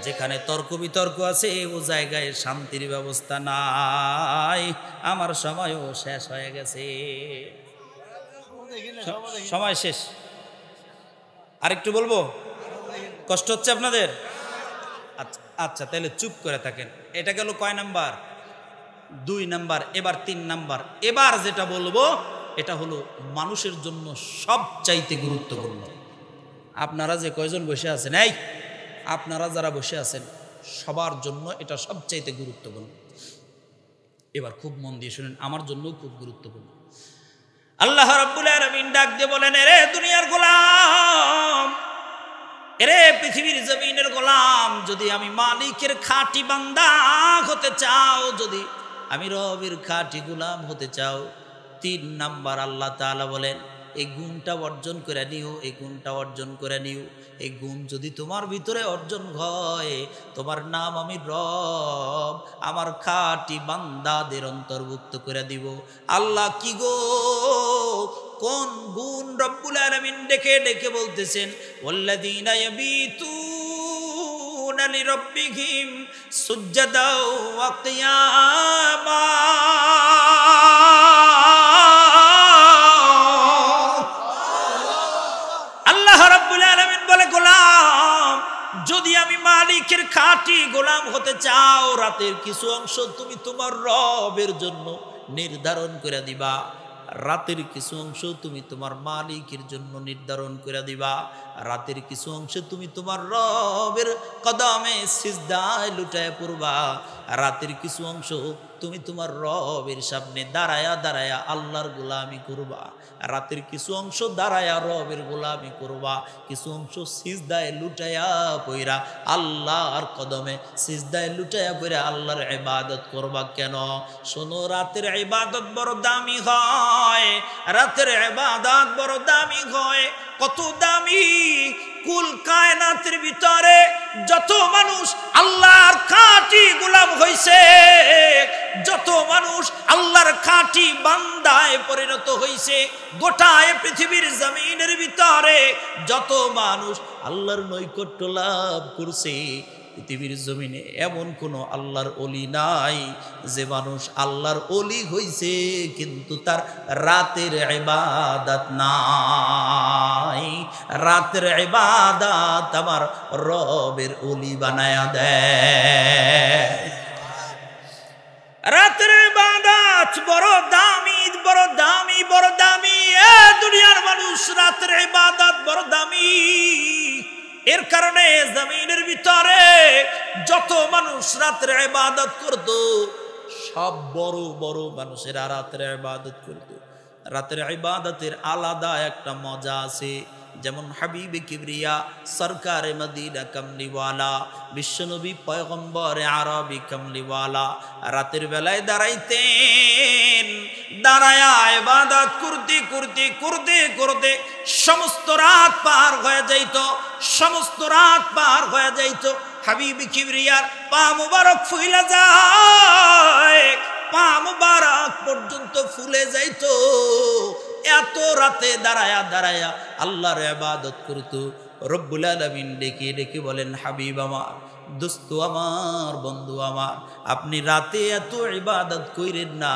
যেখানে তর্ক বিতর্ক আছে ও জায়গায় শান্তির ব্যবস্থা নাই। আমার সময়ও শেষ হয়ে গেছে, সময় শেষ। আরেকটু বলবো, কষ্ট হচ্ছে আপনাদের? আচ্ছা আচ্ছা, তাহলে চুপ করে থাকেন। এটা গেল কয় নাম্বার? 2 নাম্বার। এবার 3 নাম্বার। এবার যেটা বলবো এটা হলো মানুষের জন্য সবচাইতে গুরুত্বপূর্ণ। আপনারা যে কয়জন বসে আছেন, এই আপনারা যারা বসে আছেন সবার জন্য এটা সবচাইতে গুরুত্বপূর্ণ। এবার খুব মন দিয়ে শুনেন, আমার জন্যও খুব গুরুত্বপূর্ণ। আল্লাহ রাব্বুল আলামিন ডাক দিয়ে বলেন, এরে দুনিয়ার গোলাম, এরে পৃথিবীর জমিনের গোলাম, যদি আমি মালিকের খাঁটি বান্দা হতে চাও, যদি আমি রবের খাঁটি গোলাম হতে চাও, 3 নাম্বার আল্লাহ তাআলা বলেন এই গুণটা অর্জন করে নিও, এই গুণটা অর্জন করে নিও। এই গুণ যদি তোমার ভিতরে অর্জন হয়, তোমার নাম আমি রব আমার খাঁটি বান্দাদের অন্তর্ভুক্ত করে দিব। আল্লাহ কি গো, কোন গুণ রব্বুল আলামিন ডেকে ডেকে বলতেছেন, ওয়াল্লাযীনা ইয়াবিতুনা লিরাব্বিহিম সুজদাও ওয়া কিয়ামা। আল্লাহ রাব্বুল আলামিন বলে, গোলাম যদি আমি মালিকের খাঁটি গোলাম হতে চাও, রাতের কিছু অংশ তুমি তোমার রবের জন্য নির্ধারণ করে দিবা। রাতের কিছু অংশ তুমি তোমার মালিকের জন্য নির্ধারণ করে দিবা। রাতের কিছু অংশ তুমি তোমার রবের কদমে সিজদায় লুটায় পড়বা। রাতের কিছু অংশ তুমি তোমার রবের সামনে দাঁড়ায়া দাঁড়ায়া আল্লাহর গোলামি করবা। রাতের কিছু অংশ দাঁড়ায়া রবের গোলামি করবা, কিছু অংশ সিজদায় লুটায়া পইরা আল্লাহর কদমে সিজদায় লুটায়া পইরা আল্লাহর ইবাদত করবা। কেন? শোনো, রাতের ইবাদত বড় দামি হয়, রাতের ইবাদত বড় দামি হয়। কত দামি! কুল কায়নাতের ভিতরে যত মানুষ আল্লাহর খাঁটি গোলাম হইছে, যত মানুষ আল্লাহর খাঁটি বান্দায় পরিণত হইছে, গোটায় পৃথিবীর জমিনের ভিতরে যত মানুষ আল্লাহর নৈকট্য লাভ করছে, পৃথিবীর জমিনে এমন কোন আল্লাহর ওলি নাই যে মানুষ আল্লাহর ওলি হইছে কিন্তু তার রাতের ইবাদত নাই। রাতের ইবাদত আমার রবের ওলি বানায়া দেয়। রাতের ইবাদত বড় দামি, বড় দামি, বড় দামি। এ দুনিয়ার মানুষ, রাতের ইবাদত বড় দামি। এর কারণে জমিনের ভিতরে যত মানুষ রাতের ইবাদত করত, সব বড় বড় মানুষেরা রাতের ইবাদত করত। রাতের ইবাদতের আলাদা একটা মজা আছে। যেমন হাবিবে কিবরিয়া সরকারে মদিনা কামলিওয়ালা বিশ্বনবী পয়গম্বরে আরবি কামলিওয়ালা রাতের বেলায় দাঁড়াইতেন। দাঁড়ায়া ইবাদত করতে করতে করতে করতে সমস্ত রাত পার হয়ে যাইত, সমস্ত রাত পার হয়ে যাইত। হাবিবে কিবরিয়ার পা মুবারক ফুইলা যায়, পা মুবারক পর্যন্ত ফুলে যাইত। এত রাতে দাঁড়ায়া দাঁড়ায়া আল্লাহর ইবাদত করত। রব্বুল আলামিন ডেকে ডেকে বলেন, হাবিব আমার, দোস্ত আমার, বন্ধু আমার, আপনি রাতে এত ইবাদত কইরেন না।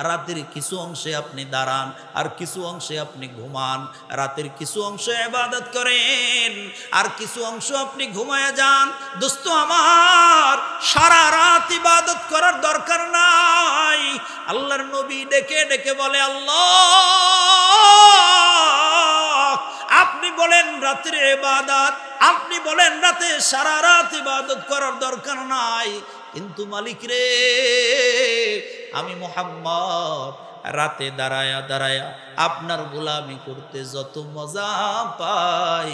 রাতের কিছু অংশে আপনি দাঁড়ান, আর কিছু অংশে আপনি ঘুমান। রাতের কিছু অংশ ইবাদত করেন, আর কিছু অংশ আপনি ঘুমায়া যান। দোস্ত আমার, সারা রাত ইবাদত করার দরকার নাই। আল্লাহর নবী ডেকে ডেকে বলে, আল্লাহ আপনি বলেন রাতের ইবাদত, আপনি বলেন রাতে সারা রাত ইবাদত করার দরকার নাই, কিন্তু মালিক রে আমি মুহাম্মদ রাতে দাঁড়ায়া দাঁড়ায়া আপনার গোলামি করতে যত মজা পাই,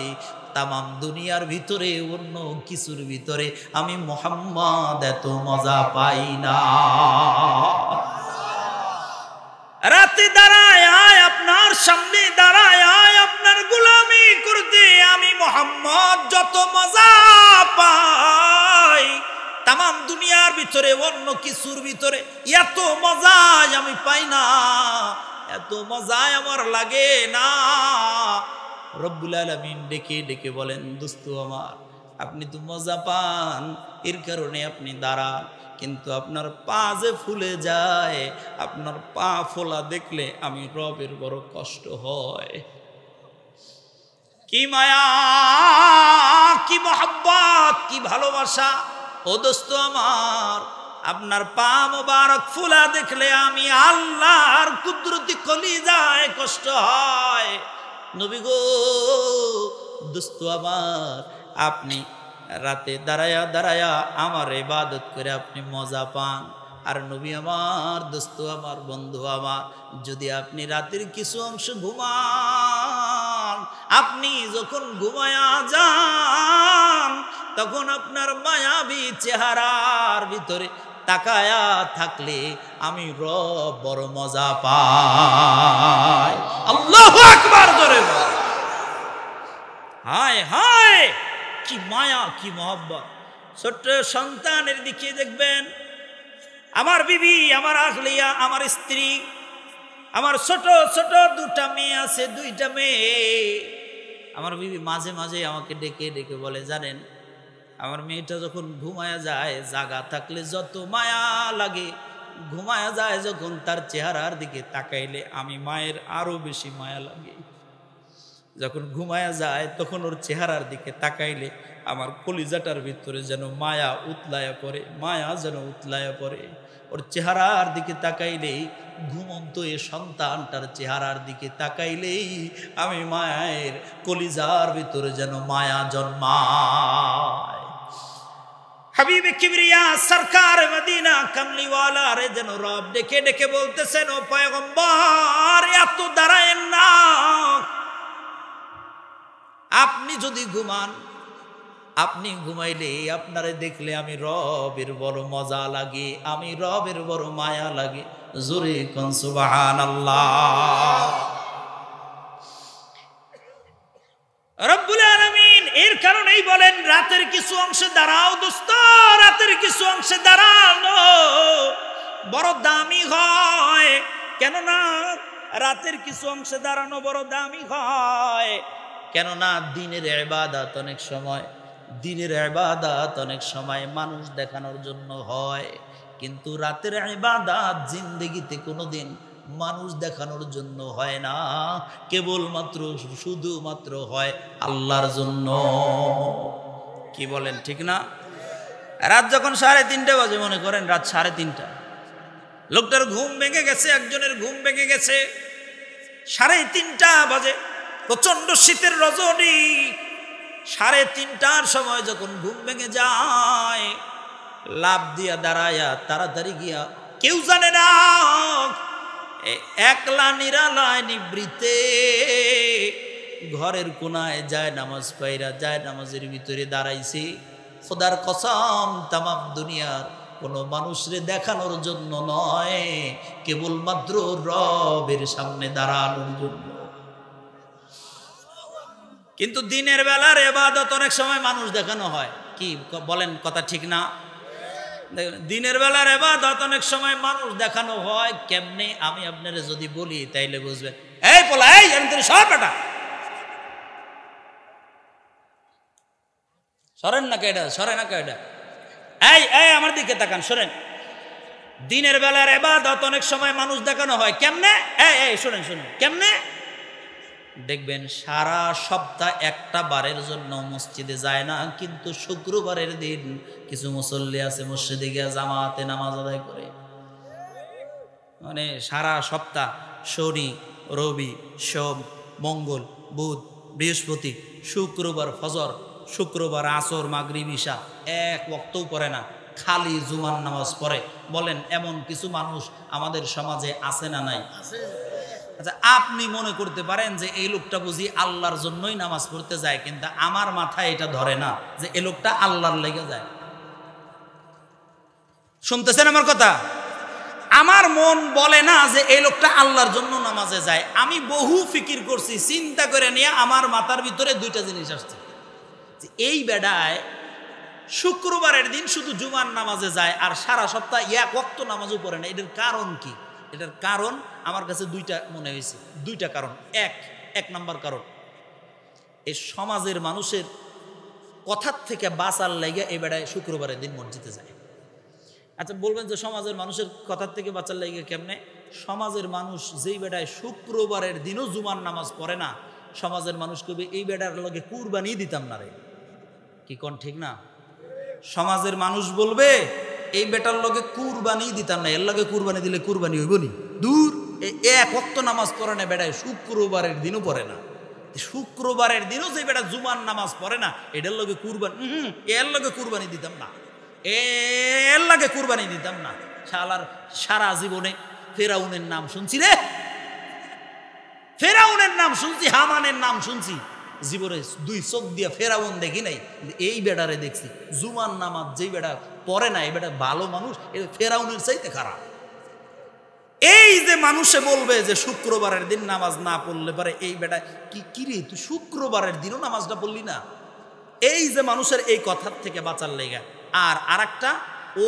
তামাম দুনিয়ার ভিতরে অন্য কিছুর ভিতরে আমি মুহাম্মদ এত মজা পাই না। রাতে দাঁড়ায় আপনার সামনে দাঁড়ায় আপনার গোলামি করতে আমি মুহাম্মদ যত মজা পাই, তামাম দুনিয়ার ভিতরে অন্য কিছুর ভিতরে এত মজা আমি পাই না, এত মজা আমার লাগে না। রব্বুল আলামিন ডেকে ডেকে বলেন, দোস্ত আমার, আপনি তো মজা পান, এর কারণে আপনি দাঁড়ান, কিন্তু আপনার পা যে ফুলে যায়, আপনার পা ফোলা দেখলে আমি রবের বড় কষ্ট হয়। কি মায়া, কি মহব্বত, কি ভালোবাসা। ও দোস্ত আমার, আপনার পা মোবারক ফুলা দেখলে আমি আল্লাহর কুদরতি কলিজায় কষ্ট হয়। নবী গো, দোস্ত আমার, আপনি রাতে দাঁড়ায়া দাঁড়ায়া আমার ইবাদত করে আপনি মজা পান। আর নবী আমার, দোস্ত আমার, বন্ধু আমার, যদি আপনি রাতের কিছু অংশ ঘুমান, আপনি যখন ঘুমায়া যান, তখন আপনার মায়াবী চেহারার ভিতরে তাকায়া থাকলে আমি রব বড় মজা পাই। আল্লাহু আকবার জোরে বল। হায় হায়, কি মায়া, কি মহব্বত। ছোট্ট সন্তানের দিকে দেখবেন, আমার বিবি, আমার আহলিয়া, আমার স্ত্রী, আমার ছোট ছোট দুটা মেয়ে আছে, দুইটা মেয়ে। আমার বিবি মাঝে মাঝে আমাকে ডেকে ডেকে বলে, জানেন, আমার মেয়েটা যখন ঘুমায়া যায়, জাগা থাকলে যত মায়া লাগে, ঘুমায়া যায় যখন তার চেহারার দিকে তাকাইলে আমি মায়ের আরো বেশি মায়া লাগে। যখন ঘুমায়া যায় তখন ওর চেহারার দিকে তাকাইলে আমার কলিজাটার ভিতরে যেন মায়া উতলায়া পড়ে, মায়া যেন উতলায়া পড়ে। ওর চেহারার দিকে তাকাইলেই, ঘুমন্ত এ সন্তানটার চেহারার দিকে তাকাইলেই আমি মায়ের কলিজার ভিতরে যেন মায়া জন্মায়। হাবিবে কিবরিয়া সরকার মদিনা কামলিওয়ালা রে যেন রব ডেকে ডেকে বলতেছেন, ও পয়গম্বর, এত দাঁড়ায়েন না। আপনি যদি ঘুমান, আপনি ঘুমাইলে আপনারে দেখলে আমি রবের বড় মজা লাগে, আমি রবের বড় মায়া লাগে। জোরে কোন সুবহানাল্লাহ। রব্বুল আলামিন এর কারণেই বলেন, রাতের কিছু অংশে দাঁড়াও দোস্ত, রাতের কিছু অংশে দাঁড়ানো বড় দামি হয়। কেননা রাতের কিছু অংশে দাঁড়ানো বড় দামি হয়, কেননা দিনের ইবাদত অনেক সময়, দিনের ইবাদত অনেক সময় মানুষ দেখানোর জন্য হয়, কিন্তু রাতের ইবাদত জিন্দেগিতে কোনোদিন মানুষ দেখানোর জন্য হয় না, কেবলমাত্র শুধুমাত্র হয় আল্লাহর জন্য। কি বলেন, ঠিক না? রাত যখন 3:30 বাজে, মনে করেন রাত 3:30, লোকটার ঘুম ভেঙে গেছে, একজনের ঘুম ভেঙে গেছে, 3:30 বাজে, প্রচন্ড শীতের রজনী, 3:30টার সময় যখন ঘুম ভেঙে যায়, লাফ দিয়া দাঁড়ায়া তাড়াতাড়ি গিয়া, কেউ জানে না, একলা নিরালায় নিবৃতে ঘরের কোনায় যায় নামাজ পাইরা, যায় নামাজের ভিতরে দাঁড়াইছে। খোদার কসম, তামাম দুনিয়ার কোনো মানুষরে দেখানোর জন্য নয়, কেবলমাত্র রবের সামনে দাঁড়ানোর জন্য। কিন্তু দিনের বেলার ইবাদত অনেক সময় মানুষ দেখানো হয়। কি বলেন, কথা ঠিক না? দিনের বেলার ইবাদত অনেক সময় মানুষ দেখানো হয়। কেমনে আমি আপনারা যদি বলি তাইলে বুঝবেন। এই পোলা, এই সব বেটা সরেন না কেডা, সরে না কেডা, এই এই আমার দিকে তাকান, সরেন। দিনের বেলার ইবাদত অনেক সময় মানুষ দেখানো হয়। কেমনে? এই এই শুনেন শুনেন, কেমনে? দেখবেন সারা সপ্তাহ একটা বারের জন্য মসজিদে যায় না, কিন্তু শুক্রবারের দিন কিছু মুসল্লি আছে মসজিদে গিয়ে জামাতে নামাজ আদায় করে। মানে সারা সপ্তাহ শনি, রবি, সোম, মঙ্গল, বুধ, বৃহস্পতি, শুক্রবার ফজর, শুক্রবার আসর, মাগরিব, ইশা এক ওয়াক্তও পড়ে না, খালি জুমার নামাজ পড়ে। বলেন এমন কিছু মানুষ আমাদের সমাজে আছে না নাই? আচ্ছা, আপনি মনে করতে পারেন যে এই লোকটা বুঝি আল্লাহর জন্যই নামাজ পড়তে যায়, কিন্তু আমার মাথায় এটা ধরে না যে এই লোকটা আল্লাহর লেগে যায়। শুনতেছেন আমার কথা? আমার মন বলে না যে এই লোকটা আল্লাহর জন্য নামাজে যায়। আমি বহু ফিকির করছি, চিন্তা করে নিয়ে আমার মাথার ভিতরে দুইটা জিনিস আসছে যে এই বেডায় শুক্রবারের দিন শুধু জুমার নামাজে যায় আর সারা সপ্তাহ এক ওয়াক্ত নামাজও পড়ে না। এটার কারণ কি? এটার কারণ আমার কাছে দুইটা মনে হয়েছে, দুইটা কারণ। এক নাম্বার কারণ, এই সমাজের মানুষের কথার থেকে বাঁচার লাইগা এই বেড়ায় শুক্রবারের দিন মসজিদে যায়। আচ্ছা বলবেন যে সমাজের মানুষের কথার থেকে বাঁচার লাইগা কেমনে? সমাজের মানুষ যেই বেড়ায় শুক্রবারের দিনও জুমার নামাজ পড়ে না, সমাজের মানুষ কবে এই বেড়ার লগে কুরবানি দিতাম না রে। কি কোন ঠিক না? সমাজের মানুষ বলবে এই বেটার লগে কুরবানি দিতাম না, এর লগে কুরবানি দিলে কুরবানি হইব নি? দূর, এক ওয়াক্ত নামাজ পড়ে না বেটায়, শুক্রবারের দিনও পড়ে না। শুক্রবারের দিনও যে বেটা জুমার নামাজ পড়ে না, এটার লগে কুরবানি, এর লগে কুরবানি দিতাম না, এর লগে কুরবানি দিতাম না। শালার সারা জীবনে ফেরাউনের নাম শুনছি রে, ফেরাউনের নাম শুনছি, হামানের নাম শুনছি, জীবনে দুই চোখ দিয়ে ফেরাউন দেখি নাই, এই বেড়ারে দেখছি। জুমার নামাজ যেই বেড়া পড়ে না, এই বেড়া ভালো মানুষ, ফেরাউনের চাইতে খারাপ। এই যে মানুষে বলবে যে শুক্রবারের দিন নামাজ না পড়লে পারে, এই বেটা কি রে তুই শুক্রবারের দিনও নামাজটা পড়লি না? এই যে মানুষের এই কথার থেকে বাঁচার লেগা। আর আরেকটা,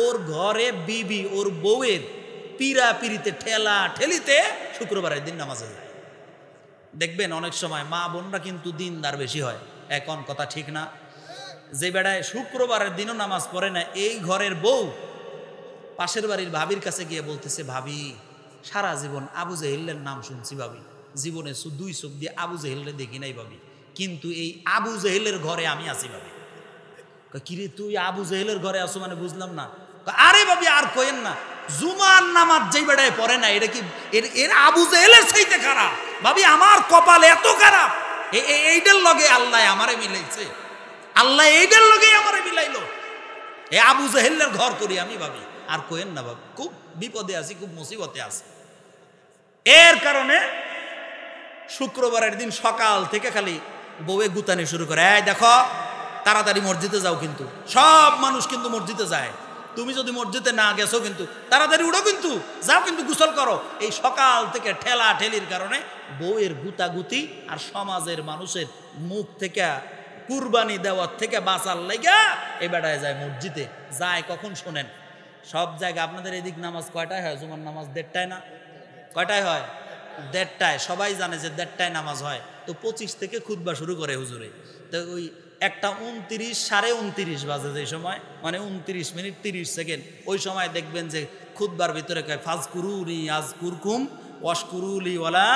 ওর ঘরে বিবি ওর বউয়ের পিরা পিড়িতে ঠেলা ঠেলিতে শুক্রবারের দিন নামাজে যায়। দেখবেন অনেক সময় মা বোনরা কিন্তু দিনদার বেশি হয়, এখন কথা ঠিক না? যে বেড়ায় শুক্রবারের দিনও নামাজ পড়ে না, এই ঘরের বউ পাশের বাড়ির ভাবির কাছে গিয়ে বলতেছে, ভাবি সারা জীবন আবু জেহেলের নাম শুনছি ভাবি, জীবনে দুই চোখ দিয়ে আবু জেহেলরে দেখি নাই ভাবি, কিন্তু এই আবু জেহেলের ঘরে আমি আছি ভাবি। কিরে তুই আবু জেহেলের ঘরে আসো মানে বুঝলাম না। আরে ভাবি আর কইেন না, জুমার নামাজ যেই বেড়ায় পড়ে না, এটা কি এর আবু জেহেলের চাইতে খারাপ ভাবি? আমার কপাল এত খারাপ, এইটার লগে আল্লাহ আমারে মিলাইছে, আল্লাহ এইটার লগে আমারে মিলাইলো, এ আবু জেহেলের ঘর করি আমি ভাবি। আর কইেন না ভাবি, খুব বিপদে আছি, খুব মুসিবতে আছি। এর কারণে শুক্রবারের দিন সকাল থেকে খালি বউয়ে গুতানি শুরু করে, এই দেখো তাড়াতাড়ি মসজিদে যাও, কিন্তু সব মানুষ কিন্তু মসজিদে যায়, তুমি যদি মসজিদে না গেছো কিন্তু তাড়াতাড়ি উঠো, কিন্তু যাও, কিন্তু গোসল করো। এই সকাল থেকে ঠেলা ঠেলির কারণে বউয়ের গুতাগুতি আর সমাজের মানুষের মুখ থেকে কুরবানি দেওয়ার থেকে বাঁচার লাইগা এই বেড়ায় যায় মসজিদে। যায় কখন শোনেন? সব জায়গায় আপনাদের এদিক নামাজ কয়টায় হয়? জুমার নামাজ 1:30টায় না? কয়টায় হয়? 1:30টায়। সবাই জানে যে 1:30টায় নামাজ হয়, তো 25 থেকে খুতবা শুরু করে হুজুরে। তো ওই 1:29, 29:30 বাজে যে সময়, মানে 29 মিনিট 30 সেকেন্ড, ওই সময় দেখবেন যে খুতবার ভিতরে কয় ফাজকুরুনি আযকুরকুম ওয়াশকুরুলি ওয়ালা।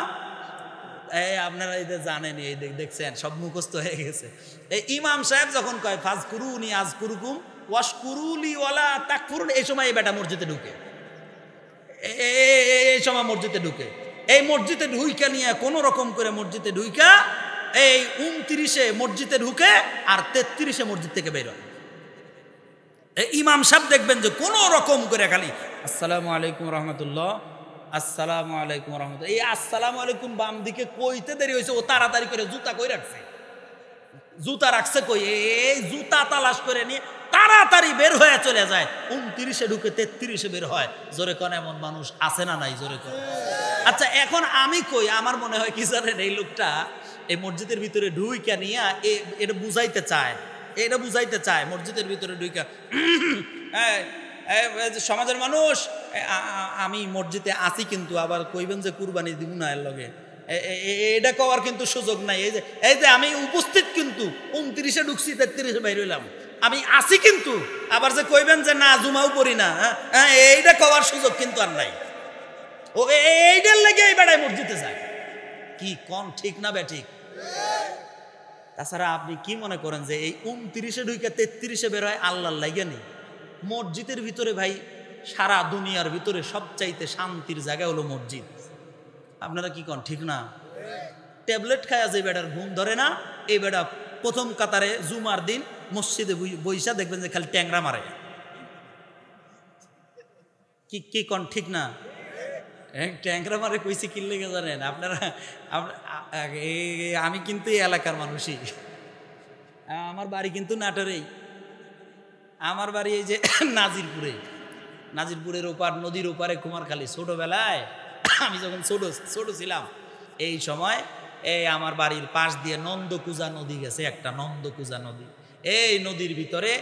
আপনারা এই যে জানেন, এই দেখছেন সব মুখস্থ হয়ে গেছে। এই ইমাম সাহেব যখন কয় ফাজকুরুনি আযকুরকুম ওয়াশকুরুলি ওয়ালা তাকফুরুন, এই সময় এই বেটা মসজিদে ঢুকে, এই সময় মসজিদে ঢুকে। এই মসজিদে ঢুইকা নিয়ে কোনো রকম করে মসজিদে ঢুইকা এই 29-এ মসজিদে ঢুকে আর 33-এ মসজিদ থেকে বের হয়। এই ইমাম সাহেব দেখবেন যে কোনো রকম করে খালি আসসালামু আলাইকুম রহমতুল্লাহ, আসসালামু আলাইকুম রহমতুল্লাহ, এই আসসালামু আলাইকুম বাম দিকে কইতে দেরি হয়েছে, ও তাড়াতাড়ি করে জুতা কই রাখছে, জুতা রাখছে কই, এই জুতা তালাশ করে নিয়ে তাড়াতাড়ি বের হয়ে চলে যায়। 29-এ ঢুকে 33-এ বের হয়। জোরে কোন এমন মানুষ আছে না নাই? জোরে কোন। আচ্ছা এখন আমি কই, আমার মনে হয় কি জানেন, এই লোকটা এই মসজিদের ভিতরে ঢুইকা নিয়ে এটা বুঝাইতে চায়, এটা বুঝাইতে চায় মসজিদের ভিতরে ঢুইকা, সমাজের মানুষ আমি মসজিদে আছি, কিন্তু আবার কইবেন যে কুরবানি দিব না এর লগে, এটা কওয়ার কিন্তু সুযোগ নাই। এই যে আমি উপস্থিত, কিন্তু 29-এ ঢুকছি 33-এ বাইর হইলাম, আমি আছি, কিন্তু আবার যে কইবেন যে না জুমাও পড়ি না, এইটা কওয়ার সুযোগ কিন্তু আর নাই। ও এইটার লেগে এই বেড়ায় মসজিদে যায়। কি কোন ঠিক না বেঠিক? তাছাড়া আপনি কি মনে করেন যে এই 29-এ ঢুকে 33-এ বের হয় আল্লাহর লাগে নেই? মসজিদের ভিতরে ভাই, সারা দুনিয়ার ভিতরে সবচাইতে শান্তির জায়গা হলো মসজিদ। আপনারা কি কোন ঠিক না? ট্যাবলেট খায় যে বেটার ঘুম ধরে না, এই বেটা প্রথম কাতারে জুমার দিন মসজিদে বইসা দেখবেন যে খালি ট্যাংরা মারে। কি কন ঠিক না? ট্যাংরা মারে কইছি কি লেগে জানেন আপনারা? আমি কিন্তু এই এলাকার মানুষই, আমার বাড়ি কিন্তু নাটোরেই, আমার বাড়ি এই যে নাজিরপুরের ওপার, নদীর ওপারে কুমারখালী। ছোটবেলায় আমি যখন ছোট ছিলাম, এই সময় এই আমার বাড়ির পাশ দিয়ে নন্দকুজা নদী গেছে, একটা নন্দকুজা নদী। এই নদীর ভিতরে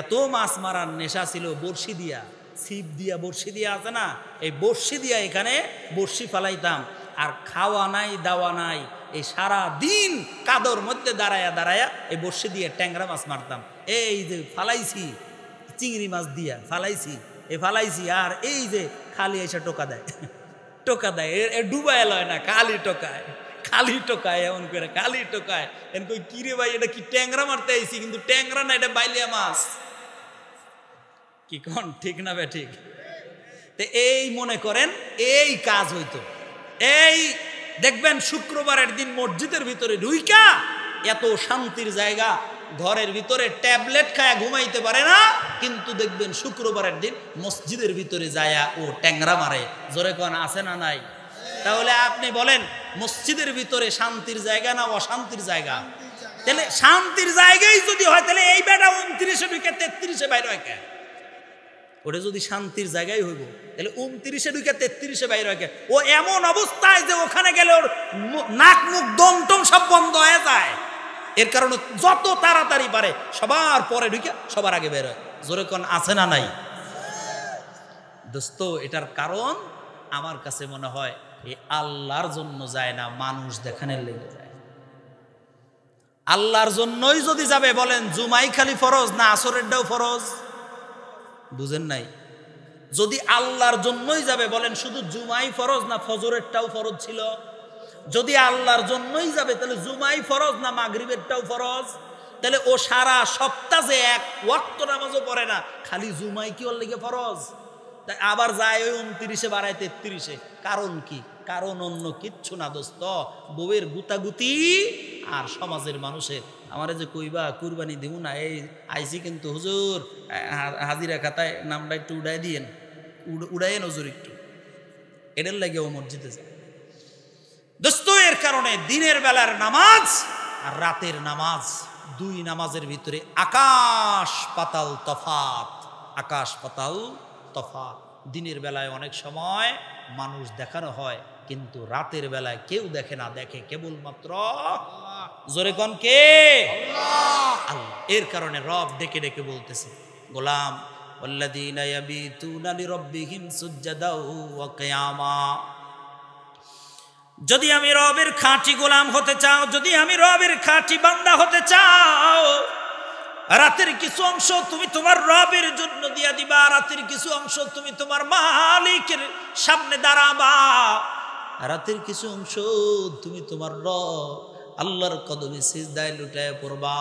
এত মাছ মারার নেশা ছিল, বড়শি দিয়া, ছিপ দিয়া, বড়শি দিয়া আছে না, এই বড়শি দিয়া এখানে বড়শি ফালাইতাম। আর খাওয়া নাই দাওয়া নাই, এই সারা দিন কাদর মধ্যে দাঁড়ায়া দাঁড়ায়া এই বড়শি দিয়ে ট্যাংরা মাছ মারতাম। এই যে ফালাইছি চিংড়ি মাছ দিয়া ফালাইছি, আর এই যে খালি এসে টোকা দেয়, ডুবায় লয় না, খালি টোকায় এমন করে, খালি টোকায়। এরকম কি রে ভাই, এটা কি ট্যাংরা মারতে আইছি? কিন্তু ট্যাংরা না, এটা বাইলিয়া মাছ। কি কোন ঠিক না বে ঠিক? তো এই মনে করেন এই কাজ হইতো। এই দেখবেন শুক্রবারের দিন মসজিদের ভিতরে ঢুইকা, এত শান্তির জায়গা, ঘরের ভিতরে ট্যাবলেট খায়া ঘুমাইতে পারে না, কিন্তু দেখবেন শুক্রবারের দিন মসজিদের ভিতরে যায়া ও ট্যাংরা মারে। জোরে কোন আছে না নাই? তাহলে আপনি বলেন মসজিদের ভিতরে শান্তির জায়গা না অশান্তির জায়গা? তাহলে শান্তির জায়গায় যদি হয়, তাহলে এই বেটা 29-এ ঢুকে 33-এ বাইরে হয় কে? ওটা যদি শান্তির জায়গায় হইব, তাহলে 29-এ ঢুকে 33-এ বাইরে হয় কে? ও এমন অবস্থায় যে ওখানে গেলে ওর নাক মুখ দম টম সব বন্ধ হয়ে যায়। এর কারণে যত তাড়াতাড়ি পারে সবার পরে ঢুকে সবার আগে বের হয়। জোরে কোন আছে না নাই? দোস্ত, এটার কারণ আমার কাছে মনে হয় এই আল্লাহর জন্য যায় না, মানুষ দেখানোর লেগে যায়। আল্লাহর জন্যই যদি যাবে, বলেন জুমাই খালি ফরজ না আসরেরটাও ফরজ? বুঝেন নাই? যদি আল্লাহর জন্যই যাবে, বলেন শুধু জুমাই ফরজ না ফজরেরটাও ফরজ ছিল? যদি আল্লাহর জন্যই যাবে, তাহলে জুমাই ফরজ না মাগরিবেরটাও ফরজ? তাহলে ও সারা সপ্তাহে এক ওয়াক্ত নামাজও পড়ে না, খালি জুমাই কি ওর লেগে ফরজ? তাই আবার যায় ওই 29-এ বাড়ায় 33-এ। কারণ কি? কারণ অন্য কিচ্ছু না দোস্ত, বউয়ের গুতাগুতি আর সমাজের মানুষের। আমারে যে কইবা কুরবানি দিব না, এই আইসি কিন্তু হুজুর হাজিরা খাতায় নামটা একটু উড়াইয়েন হুজুর একটু, এদের লাগে ও মসজিদে যায়। দোস্ত, এর কারণে দিনের বেলার নামাজ আর রাতের নামাজ, দুই নামাজের ভিতরে আকাশ পাতাল তফাৎ। দিনের বেলায় অনেক সময় মানুষ দেখানো হয়, কিন্তু রাতের বেলায় কেউ দেখে না, দেখে কেবলমাত্র জোরে কোন কে? আল্লাহ। এর কারণে রব ডেকে ডেকে বলতেছে, গোলাম ওয়াল্লাযীনা ইয়াবিতুনা লিরাব্বিহিম সুজদাও ওয়া কিয়ামা। যদি আমি রবের খাঁটি গোলাম হতে চাও, যদি আমি রবের খাঁটি বান্দা হতে চাও, রাতের কিছু অংশ তুমি তোমার রবের জন্য দিয়া দিবা, রাতের কিছু অংশ তুমি তোমার মালিকের সামনে দাঁড়াবা, রাতের কিছু অংশ তুমি তোমার রব আল্লাহর কদমে সিজদায় লুটায় পড়বা।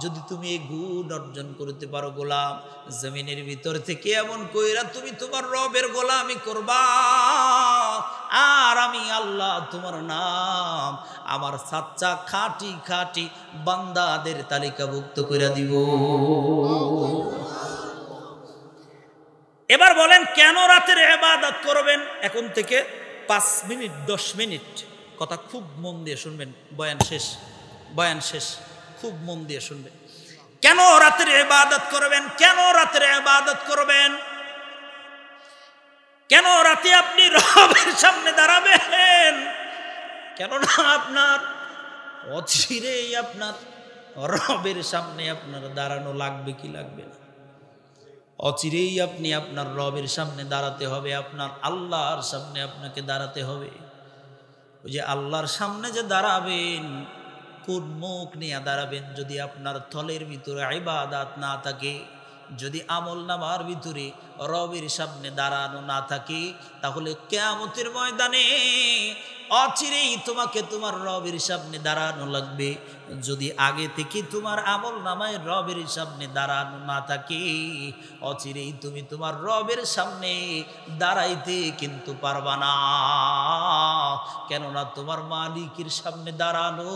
যদি তুমি এই গুণ অর্জন করতে পারো গোলাম, জমিনের ভিতর থেকে এমন কইরা তুমি তোমার রবের গোলামি করবা, আর আমি আল্লাহ তোমার নাম আমার সাচ্চা খাঁটি বান্দাদের তালিকাভুক্ত করে দিব। এবার বলেন কেন রাতের ইবাদত করবেন? এখন থেকে 5 মিনিট 10 মিনিট কথা খুব মন দিয়ে শুনবেন, বয়ান শেষ খুব মন দিয়ে শুনবেন। কেন রাতের ইবাদত করবেন? কেন রাতের ইবাদত করবেন? কেন রাতে আপনি রবের সামনে দাঁড়াবেন? কেননা আপনার অচিরেই আপনার রবের সামনে আপনার দাঁড়ানো লাগবে কি লাগবে না? অচিরেই আপনি আপনার রবের সামনে দাঁড়াতে হবে, আপনার আল্লাহর সামনে আপনাকে দাঁড়াতে হবে। ওই যে আল্লাহর সামনে যে দাঁড়াবেন, কোন মুখ নিয়ে দাঁড়াবেন? যদি আপনার থলের ভিতরে ইবাদত না থাকে, যদি আমল নামার ভিতরে রবের সামনে দাঁড়ানো না থাকে, তাহলে কিয়ামতের ময়দানে অচিরেই তোমাকে তোমার রবের সামনে দাঁড়ানো লাগবে। যদি আগে থেকে তোমার আমল নামায় রবের সামনে দাঁড়ানো না থাকে, অচিরেই তুমি তোমার রবের সামনে দাঁড়াইতে কিন্তু পারবা না। কেননা তোমার মালিকের সামনে দাঁড়ানো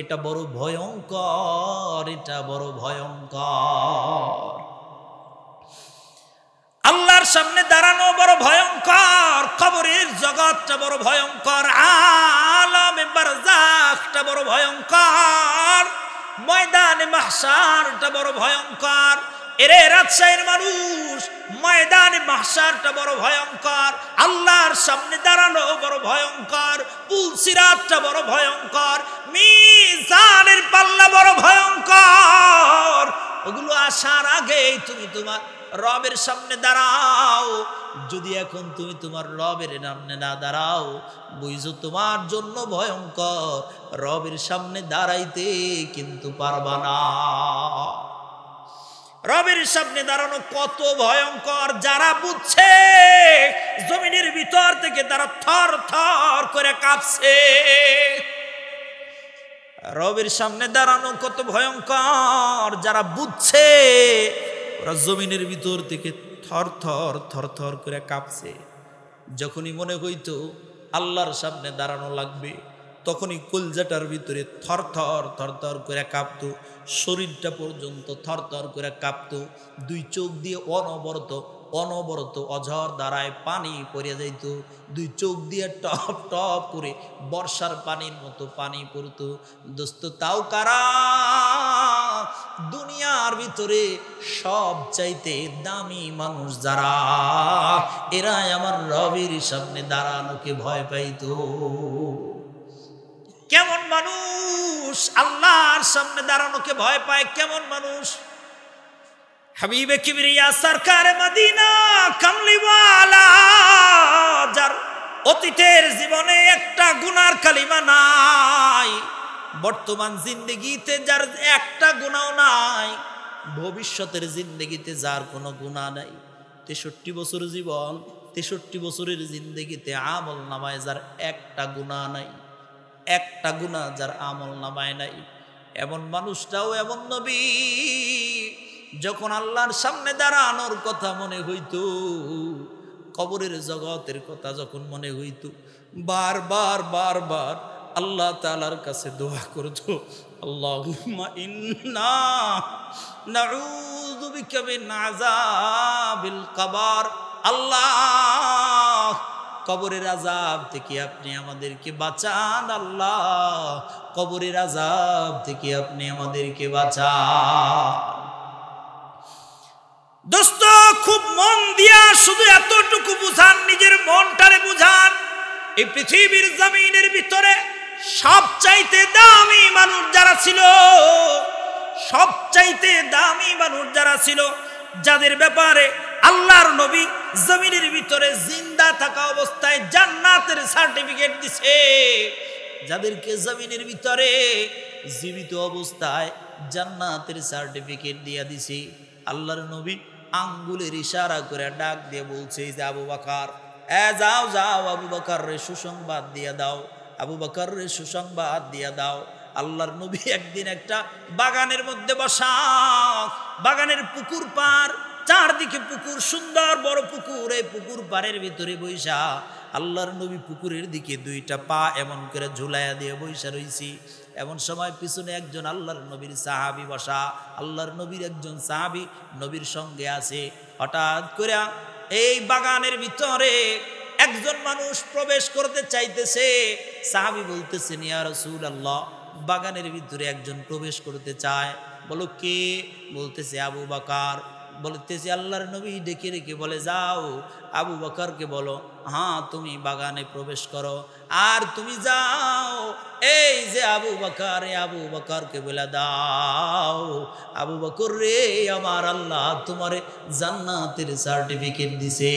এটা বড় ভয়ঙ্কর, এটা বড় ভয়ঙ্কর। আল্লাহর সামনে দাঁড়ানো বড় ভয়ঙ্কর, কবরের জগৎটা বড় ভয়ঙ্কর, আলামে বারজাখটা বড় ভয়ঙ্কর, ময়দানে মাহশারটা বড় ভয়ঙ্কর। এরে রাজশাহীর মানুষ, ময়দানে মাহশারটা বড় ভয়ঙ্কর, আল্লাহর সামনে দাঁড়ানো বড় ভয়ঙ্কর, পুলসিরাতটা বড় ভয়ঙ্কর, মিজানের পাল্লা বড় ভয়ঙ্কর। ওগুলো আসার আগেই তুমি তোমার রবের সামনে দাঁড়াও। যদি এখন তুমি তোমার রবের সামনে না দাঁড়াও, বুঝো তোমার জন্য ভয়ঙ্কর, রবের সামনে দাঁড়াইতে কিন্তু পারবা না। রবের সামনে দাঁড়ানো কত ভয়ঙ্কর, যারা বুঝছে জমিনের ভিতর থেকে তারা থর থর করে কাঁপছে। রবের সামনে দাঁড়ানো কত ভয়ঙ্কর, যারা বুঝছে ওরা জমিনের ভিতর থেকে থর থর থর থর করে কাঁপছে। যখনই মনে হইতো আল্লাহর সামনে দাঁড়ানো লাগবে, তখনই কলজাটার ভিতরে থর থর থর থর করে কাঁপতো, শরীরটা পর্যন্ত থর থর করে কাঁপতো। দুই চোখ দিয়ে অনবরত অনবরত অঝর দ্বারায় পানি পড়ে যাইত, দুই চোখ দিয়ে টপ টপ করে বর্ষার পানির মতো পানি পড়তো। দোস্ত তাও কারা? দুনিয়ার ভিতরে সব চাইতে দামি মানুষ যারা, এরাই আমার রবের সামনে দাঁড়ানোকে ভয় পাইতো। কেমন মানুষ আল্লাহর সামনে দাঁড়ানোকে ভয় পায়? কেমন মানুষ? হাবিবে কিবরিয়া সরকারে মদিনা কামলিওয়ালা, যার অতীতের জীবনে একটা গুনার কালিমা নাই, বর্তমান জিন্দেগিতে যার একটা গুনাও নাই, ভবিষ্যতের জিন্দেগিতে যার কোনো গুনাহ নাই, 63 বছর জীবন, 63 বছরের জিন্দেগিতে আমল নামায় যার একটা গুনাহ নাই, একটা গুনাহ যার আমল নামায় নাই, এমন মানুষটাও এমন নবী, যখন আল্লাহর সামনে দাঁড়ানোর কথা মনে হইতো, কবরের জগতের কথা যখন মনে হইতো, বারবার বারবার আল্লাহ তাআলার কাছে দোয়া করতো, আল্লাহুম্মা ইন্না নাউযু বিকা মিন আযাবিল কবর। আল্লাহ, কবরের আযাব থেকে আপনি আমাদেরকে বাঁচান, আল্লাহ কবরের আযাব থেকে আপনি আমাদেরকে বাঁচান। দোস্ত, খুব মন দিয়া শুধু এতটুকু বুঝান, নিজের মনটারে বুঝান, এই পৃথিবীর জমিনের ভিতরে সবচাইতে দামি মানুষ যারা ছিল, সবচাইতে দামি মানুষ যারা ছিল, যাদের ব্যাপারে আল্লাহর নবী জমিনের ভিতরে জিন্দা থাকা অবস্থায় জান্নাতের সার্টিফিকেট দিছে, যাদেরকে জমিনের ভিতরে জীবিত অবস্থায় জান্নাতের সার্টিফিকেট দিয়ে দিছে, আল্লাহর নবী আঙ্গুলের ইশারা করে ডাক দিয়ে বলছে যে আবু বকর, যাও যাও আবু বকর রে সুসংবাদ দিয়ে দাও, আবু বকর রে সুসংবাদ দিয়ে দাও। আল্লাহর নবী একদিন একটা বাগানের মধ্যে বসা, বাগানের পুকুর পার, চারদিকে পুকুর, সুন্দর বড় পুকুর, এই পুকুর পাড়ের ভিতরে বৈশা আল্লাহর নবী পুকুরের দিকে দুইটা পা এমন করে ঝুলাইয়া দিয়ে বৈশা রইছি। এমন সময় পিছনে একজন আল্লাহর নবীর সাহাবী বসা, আল্লাহর নবীর একজন সাহাবী নবীর সঙ্গে আছে। হঠাৎ করে এই বাগানের ভিতরে একজন মানুষ প্রবেশ করতে চাইতেছে, সাহাবী বলতেছেন ইয়া রাসূলুল্লাহ, বাগানের ভিতরে একজন প্রবেশ করতে চায়। বলো কে? বলতেছে আবু বকর। বলতেছে আল্লাহর নবী ডেকে রেখে বলে, যাও আবু বকরকে বলো, হ্যাঁ তুমি বাগানে প্রবেশ করো, আর তুমি যাও এই যে আবু বকর, আবু বকরকে বলে দাও, আবু বকর রে আমার আল্লাহ তোমারে জান্নাতের সার্টিফিকেট দিছে।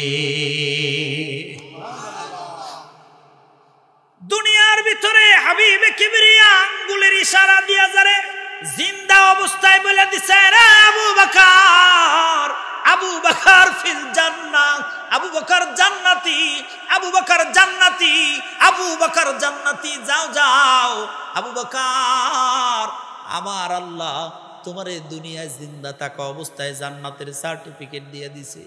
দুনিয়ার ভিতরে হাবিবে কিবরিয়া আঙ্গুলের ইশারা দিয়া যারে জিন্দা অবস্থায় বলে দিছে, রে আবু বকর আবু বকর জান্নাতি, আবু বকর জান্নাতি, যাও যাও আবু বকর, আমার আল্লাহ তোমারে দুনিয়ায় জিন্দা থাকা অবস্থায় জান্নাতের সার্টিফিকেট দিয়ে দিছে।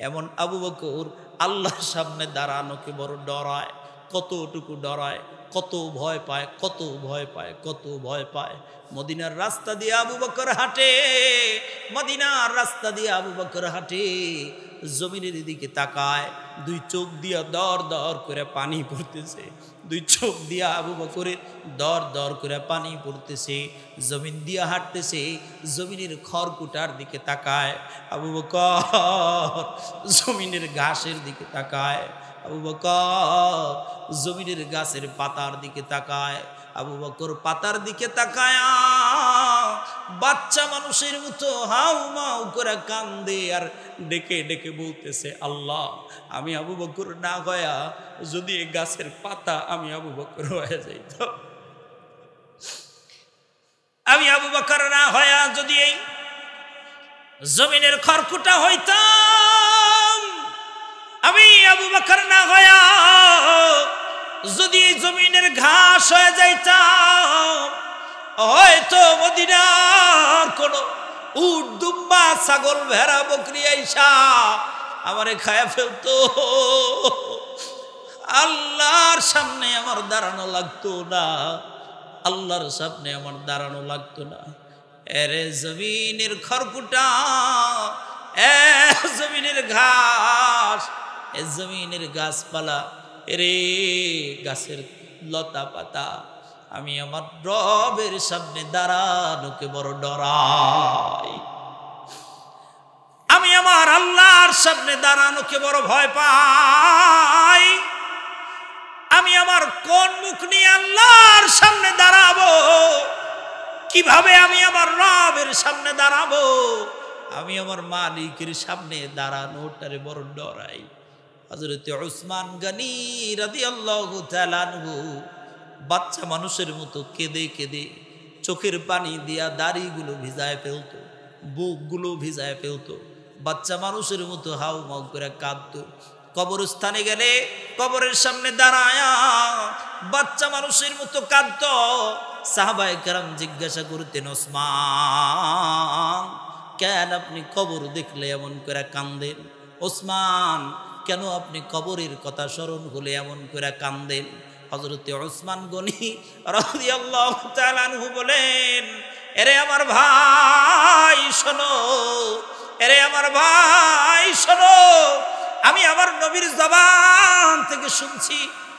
এমন আবু বকর আল্লাহর সামনে দাঁড়ানোকে বড় ডরায়, কতটুকু ডরায়, কত ভয় পায়, কত ভয় পায়, কত ভয় পায়। মদিনার রাস্তা দিয়ে আবু বকর হাঁটে, মদিনার রাস্তা দিয়ে আবু বকর হাঁটে, জমিনের দিকে তাকায়, দুই চোখ দিয়া দর দর করে পানি পড়তেছে, দুই চোখ দিয়া আবু বকরের দর দর করে পানি পড়তেছে। জমিন দিয়া হাঁটতেছে, জমিনের খড়কুটার দিকে তাকায় আবু বকর, জমিনের ঘাসের দিকে তাকায় আবু বকর, জমিনের গাছের পাতার দিকে তাকায় আবু বকর, পাতার দিকে তাকায় বাচ্চা মানুষের মতো হাউ মাউ করে কান্দে আর ডেকে ডেকে বলতেছে, আল্লাহ আমি আবু বকর না হয়া যদি এই গাছের পাতা আমি আবু বকর হয়ে যাইত, আমি আবু বকর না হয়া যদি এই জমিনের খড়কুটা হইতাম, আমি আবু বকর না হয়া যদি এই জমিনের ঘাস হয়ে যাইতাম, হয়তো মদিনার কোন উট দুম্বা ছাগল ভেড়া বকরি আইসা আমারে খায়া ফেলতো, আল্লাহর সামনে আমার দাঁড়ানো লাগতো না, আল্লাহর সামনে আমার দাঁড়ানো লাগতো না। এরে জমিনের খড়কুটা, এ জমিনের ঘাস, এ জমিনের গাছপালা, এরে গাছের লতা পাতা, আমি আমার রবের সামনে দাঁড়ানোকে বড় ডরাই, আমি আমার আল্লাহর সামনে দাঁড়ানোকে বড় ভয় পাই। আমি আমার কোন মুখ নিয়ে আল্লাহর সামনে দাঁড়াবো, কিভাবে আমি আমার রবের সামনে দাঁড়াবো, আমি আমার মালিকের সামনে দাঁড়ানোটারে বড় ডরাই। হযরত উসমান গনি রাদিয়াল্লাহু তাআলা আনহু বাচ্চা মানুষের মতো কেঁদে কেঁদে চোখের পানি দিয়া দাড়িগুলো ভিজায় ফেলতো, বুকগুলো ভিজায় ফেলতো, বাচ্চা মানুষের মতো হাউ মাউ করে কাঁদতো। কবরস্থানে গেলে কবরের সামনে দাঁড়ায়া বাচ্চা মানুষের মতো কাঁদতো। সাহাবায়ে কেরাম জিজ্ঞাসা করতেন, ওসমান কেন আপনি কবর দেখলে এমন করে কান্দেন? ওসমান কেন আপনি কবরের কথা স্মরণ হলে এমন করে কান্দেন? হযরত উসমান গনি রাদিয়াল্লাহু তাআলা আনহু বলেন, এরে আমার ভাই শোনো, এরে আমার ভাই শোনো, আমি আমার নবীর জবান থেকে শুনছি,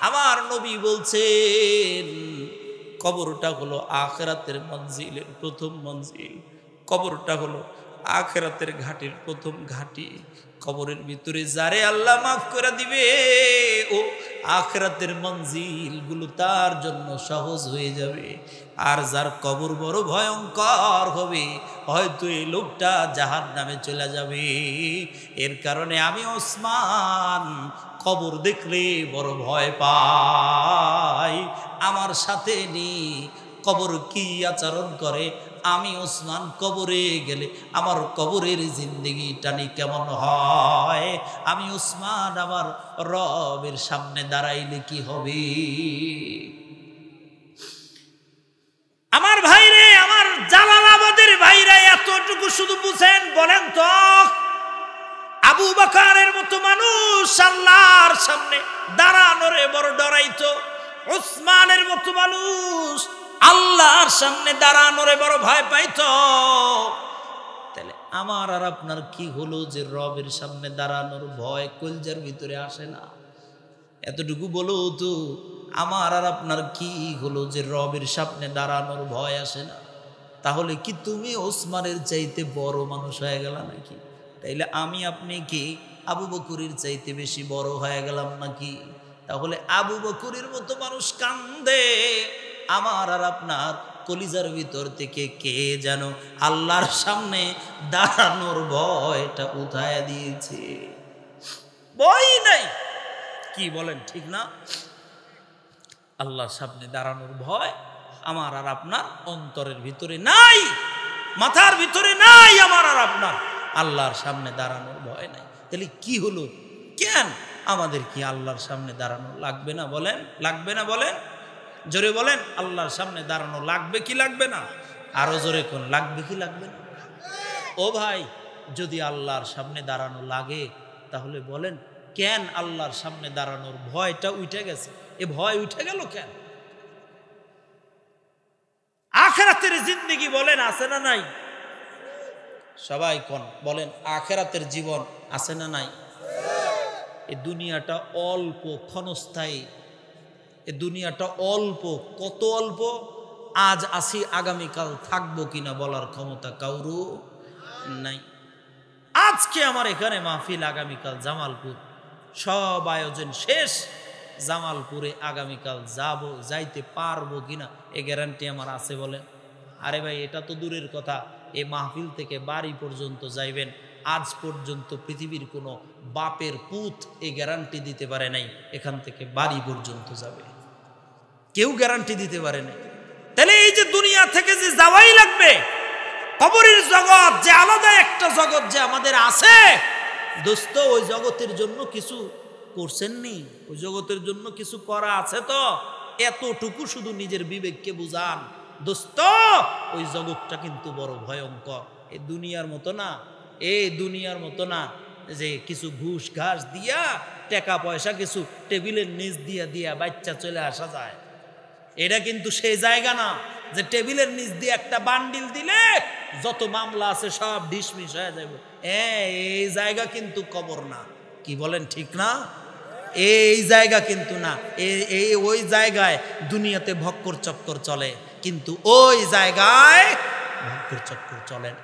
আমার নবী বলছেন কবরটা হলো আখিরাতের মঞ্জিলের প্রথম মঞ্জিল, কবরটা হলো আখিরাতের ঘাটির প্রথম ঘাটি। কবরের ভিতরে যারে আল্লাহ মাফ করে দিবে, ও আখিরাতের মঞ্জিল গুলো তার জন্য সহজ হয়ে যাবে। আর যার কবর বড় ভয়ঙ্কর হবে, হয়তো এই লোকটা জাহান্নামে চলে যাবে। এর কারণে আমি ওসমান কবর দেখলে বড় ভয় পাই। আমার সাথে নি কবর কি আচরণ করে, আমি ওসমান কবরে গেলে আমার কবরের জিন্দেগি টানি কেমন হয়, আমি ওসমান আমার রবের সামনে দাঁড়াইলে কি হবে। আমার ভাইরে, আমার জালালাবাদের ভাইরা এতটুকু শুধু বুঝেন, বলেন তো আবু বকরের মতো মানুষ আল্লাহর সামনে দাঁড়ানোরে বড় ডরাইতো, ওসমানের মতো মানুষ আল্লাহর সামনে দাঁড়ানোরে বড় ভয় পাইতো। তাহলে আমার আর আপনার কি হলো যে রবের সামনে দাঁড়ানোর ভয় কলজার ভিতরে আসে না? এতটুকু বলো তো, আমার আর আপনার কি হলো যে রবের সামনে দাঁড়ানোর ভয় আসে না? তাহলে কি তুমি ওসমানের চাইতে বড় মানুষ হয়ে গেল নাকি? তাইলে আমি আপনি কি আবু বকরের চাইতে বেশি বড় হয়ে গেলাম নাকি? তাহলে আবু বকরের মতো মানুষ কান্দে, আমার আর আপনার কলিজার ভিতর থেকে কে যেন আল্লাহর সামনে দাঁড়ানোর ভয়টা উঠায় দিয়েছে। ভয় নাই, কি বলেন ঠিক না? আল্লাহর সামনে দাঁড়ানোর ভয় আমার আর আপনার অন্তরের ভিতরে নাই, মাথার ভিতরে নাই। আমার আর আপনার আল্লাহর সামনে দাঁড়ানোর ভয় নাই। তাহলে কি হলো? কেন আমাদের কি আল্লাহর সামনে দাঁড়ানো লাগবে না বলেন? লাগবে না বলেন? জোরে বলেন, আল্লাহর সামনে দাঁড়ানো লাগবে কি লাগবে না? আরো জোরে কোন, লাগবে কি লাগবে না? ও ভাই, যদি আল্লাহর সামনে দাঁড়ানো লাগে তাহলে বলেন কেন আল্লাহর সামনে দাঁড়ানোর ভয়টা উঠে গেছে? এ ভয় উঠে গেল কেন? আখিরাতের জিন্দেগি বলেন আছে না নাই? সবাই কোন বলেন, আখিরাতের জীবন আছে না নাই? এই দুনিয়াটা অল্প ক্ষণস্থায়ী, এই দুনিয়াটা অল্প। কত অল্প? আজ আসি আগামীকাল থাকবো কিনা বলার ক্ষমতা কাউরু নাই। আজকে আমার এখানে মাহফিল, আগামীকাল জামালপুর, সব আয়োজন শেষ। জামালপুরে আগামীকাল যাইতে পারবো কিনা এ গ্যারান্টি আমার আছে বলেন? আরে ভাই, এটা তো দূরের কথা, এই মাহফিল থেকে বাড়ি পর্যন্ত যাইবেন, আজ পর্যন্ত পৃথিবীর কোনো বাপের পুত এই গ্যারান্টি দিতে পারে নাই এখান থেকে বাড়ি পর্যন্ত যাবে, কেউ গ্যারান্টি দিতে পারে নাই। তাহলে এই যে দুনিয়া থেকে যে যাওয়াই লাগবে, কবরের জগৎ যে আলাদা একটা জগৎ যে আমাদের আছে দোস্ত, ওই জগতের জন্য কিছু করছেননি? ওই জগতের জন্য কিছু করা আছে তো? এতটুকু শুধু নিজের বিবেককে বুঝান দোস্ত, ওই জগৎটা কিন্তু বড় ভয়ঙ্কর। এই দুনিয়ার মতো না, এই দুনিয়ার মতো না যে কিছু ঘুষ ঘাস দিয়া টাকা পয়সা কিছু টেবিলের নিচ দিয়া বাচ্চা চলে আসা যায়। এটা কিন্তু সেই জায়গা না যে টেবিলের নিচ দিয়ে একটা বান্ডিল দিলে যত মামলা আছে সব ডিসমিস হয়ে যাবে। এই জায়গা কিন্তু কবর না, কি বলেন ঠিক না? এই জায়গা কিন্তু না। ওই জায়গায় দুনিয়াতে ভক্কর চক্কর চলে, কিন্তু ওই জায়গায় ভক্কর চক্কর চলে না।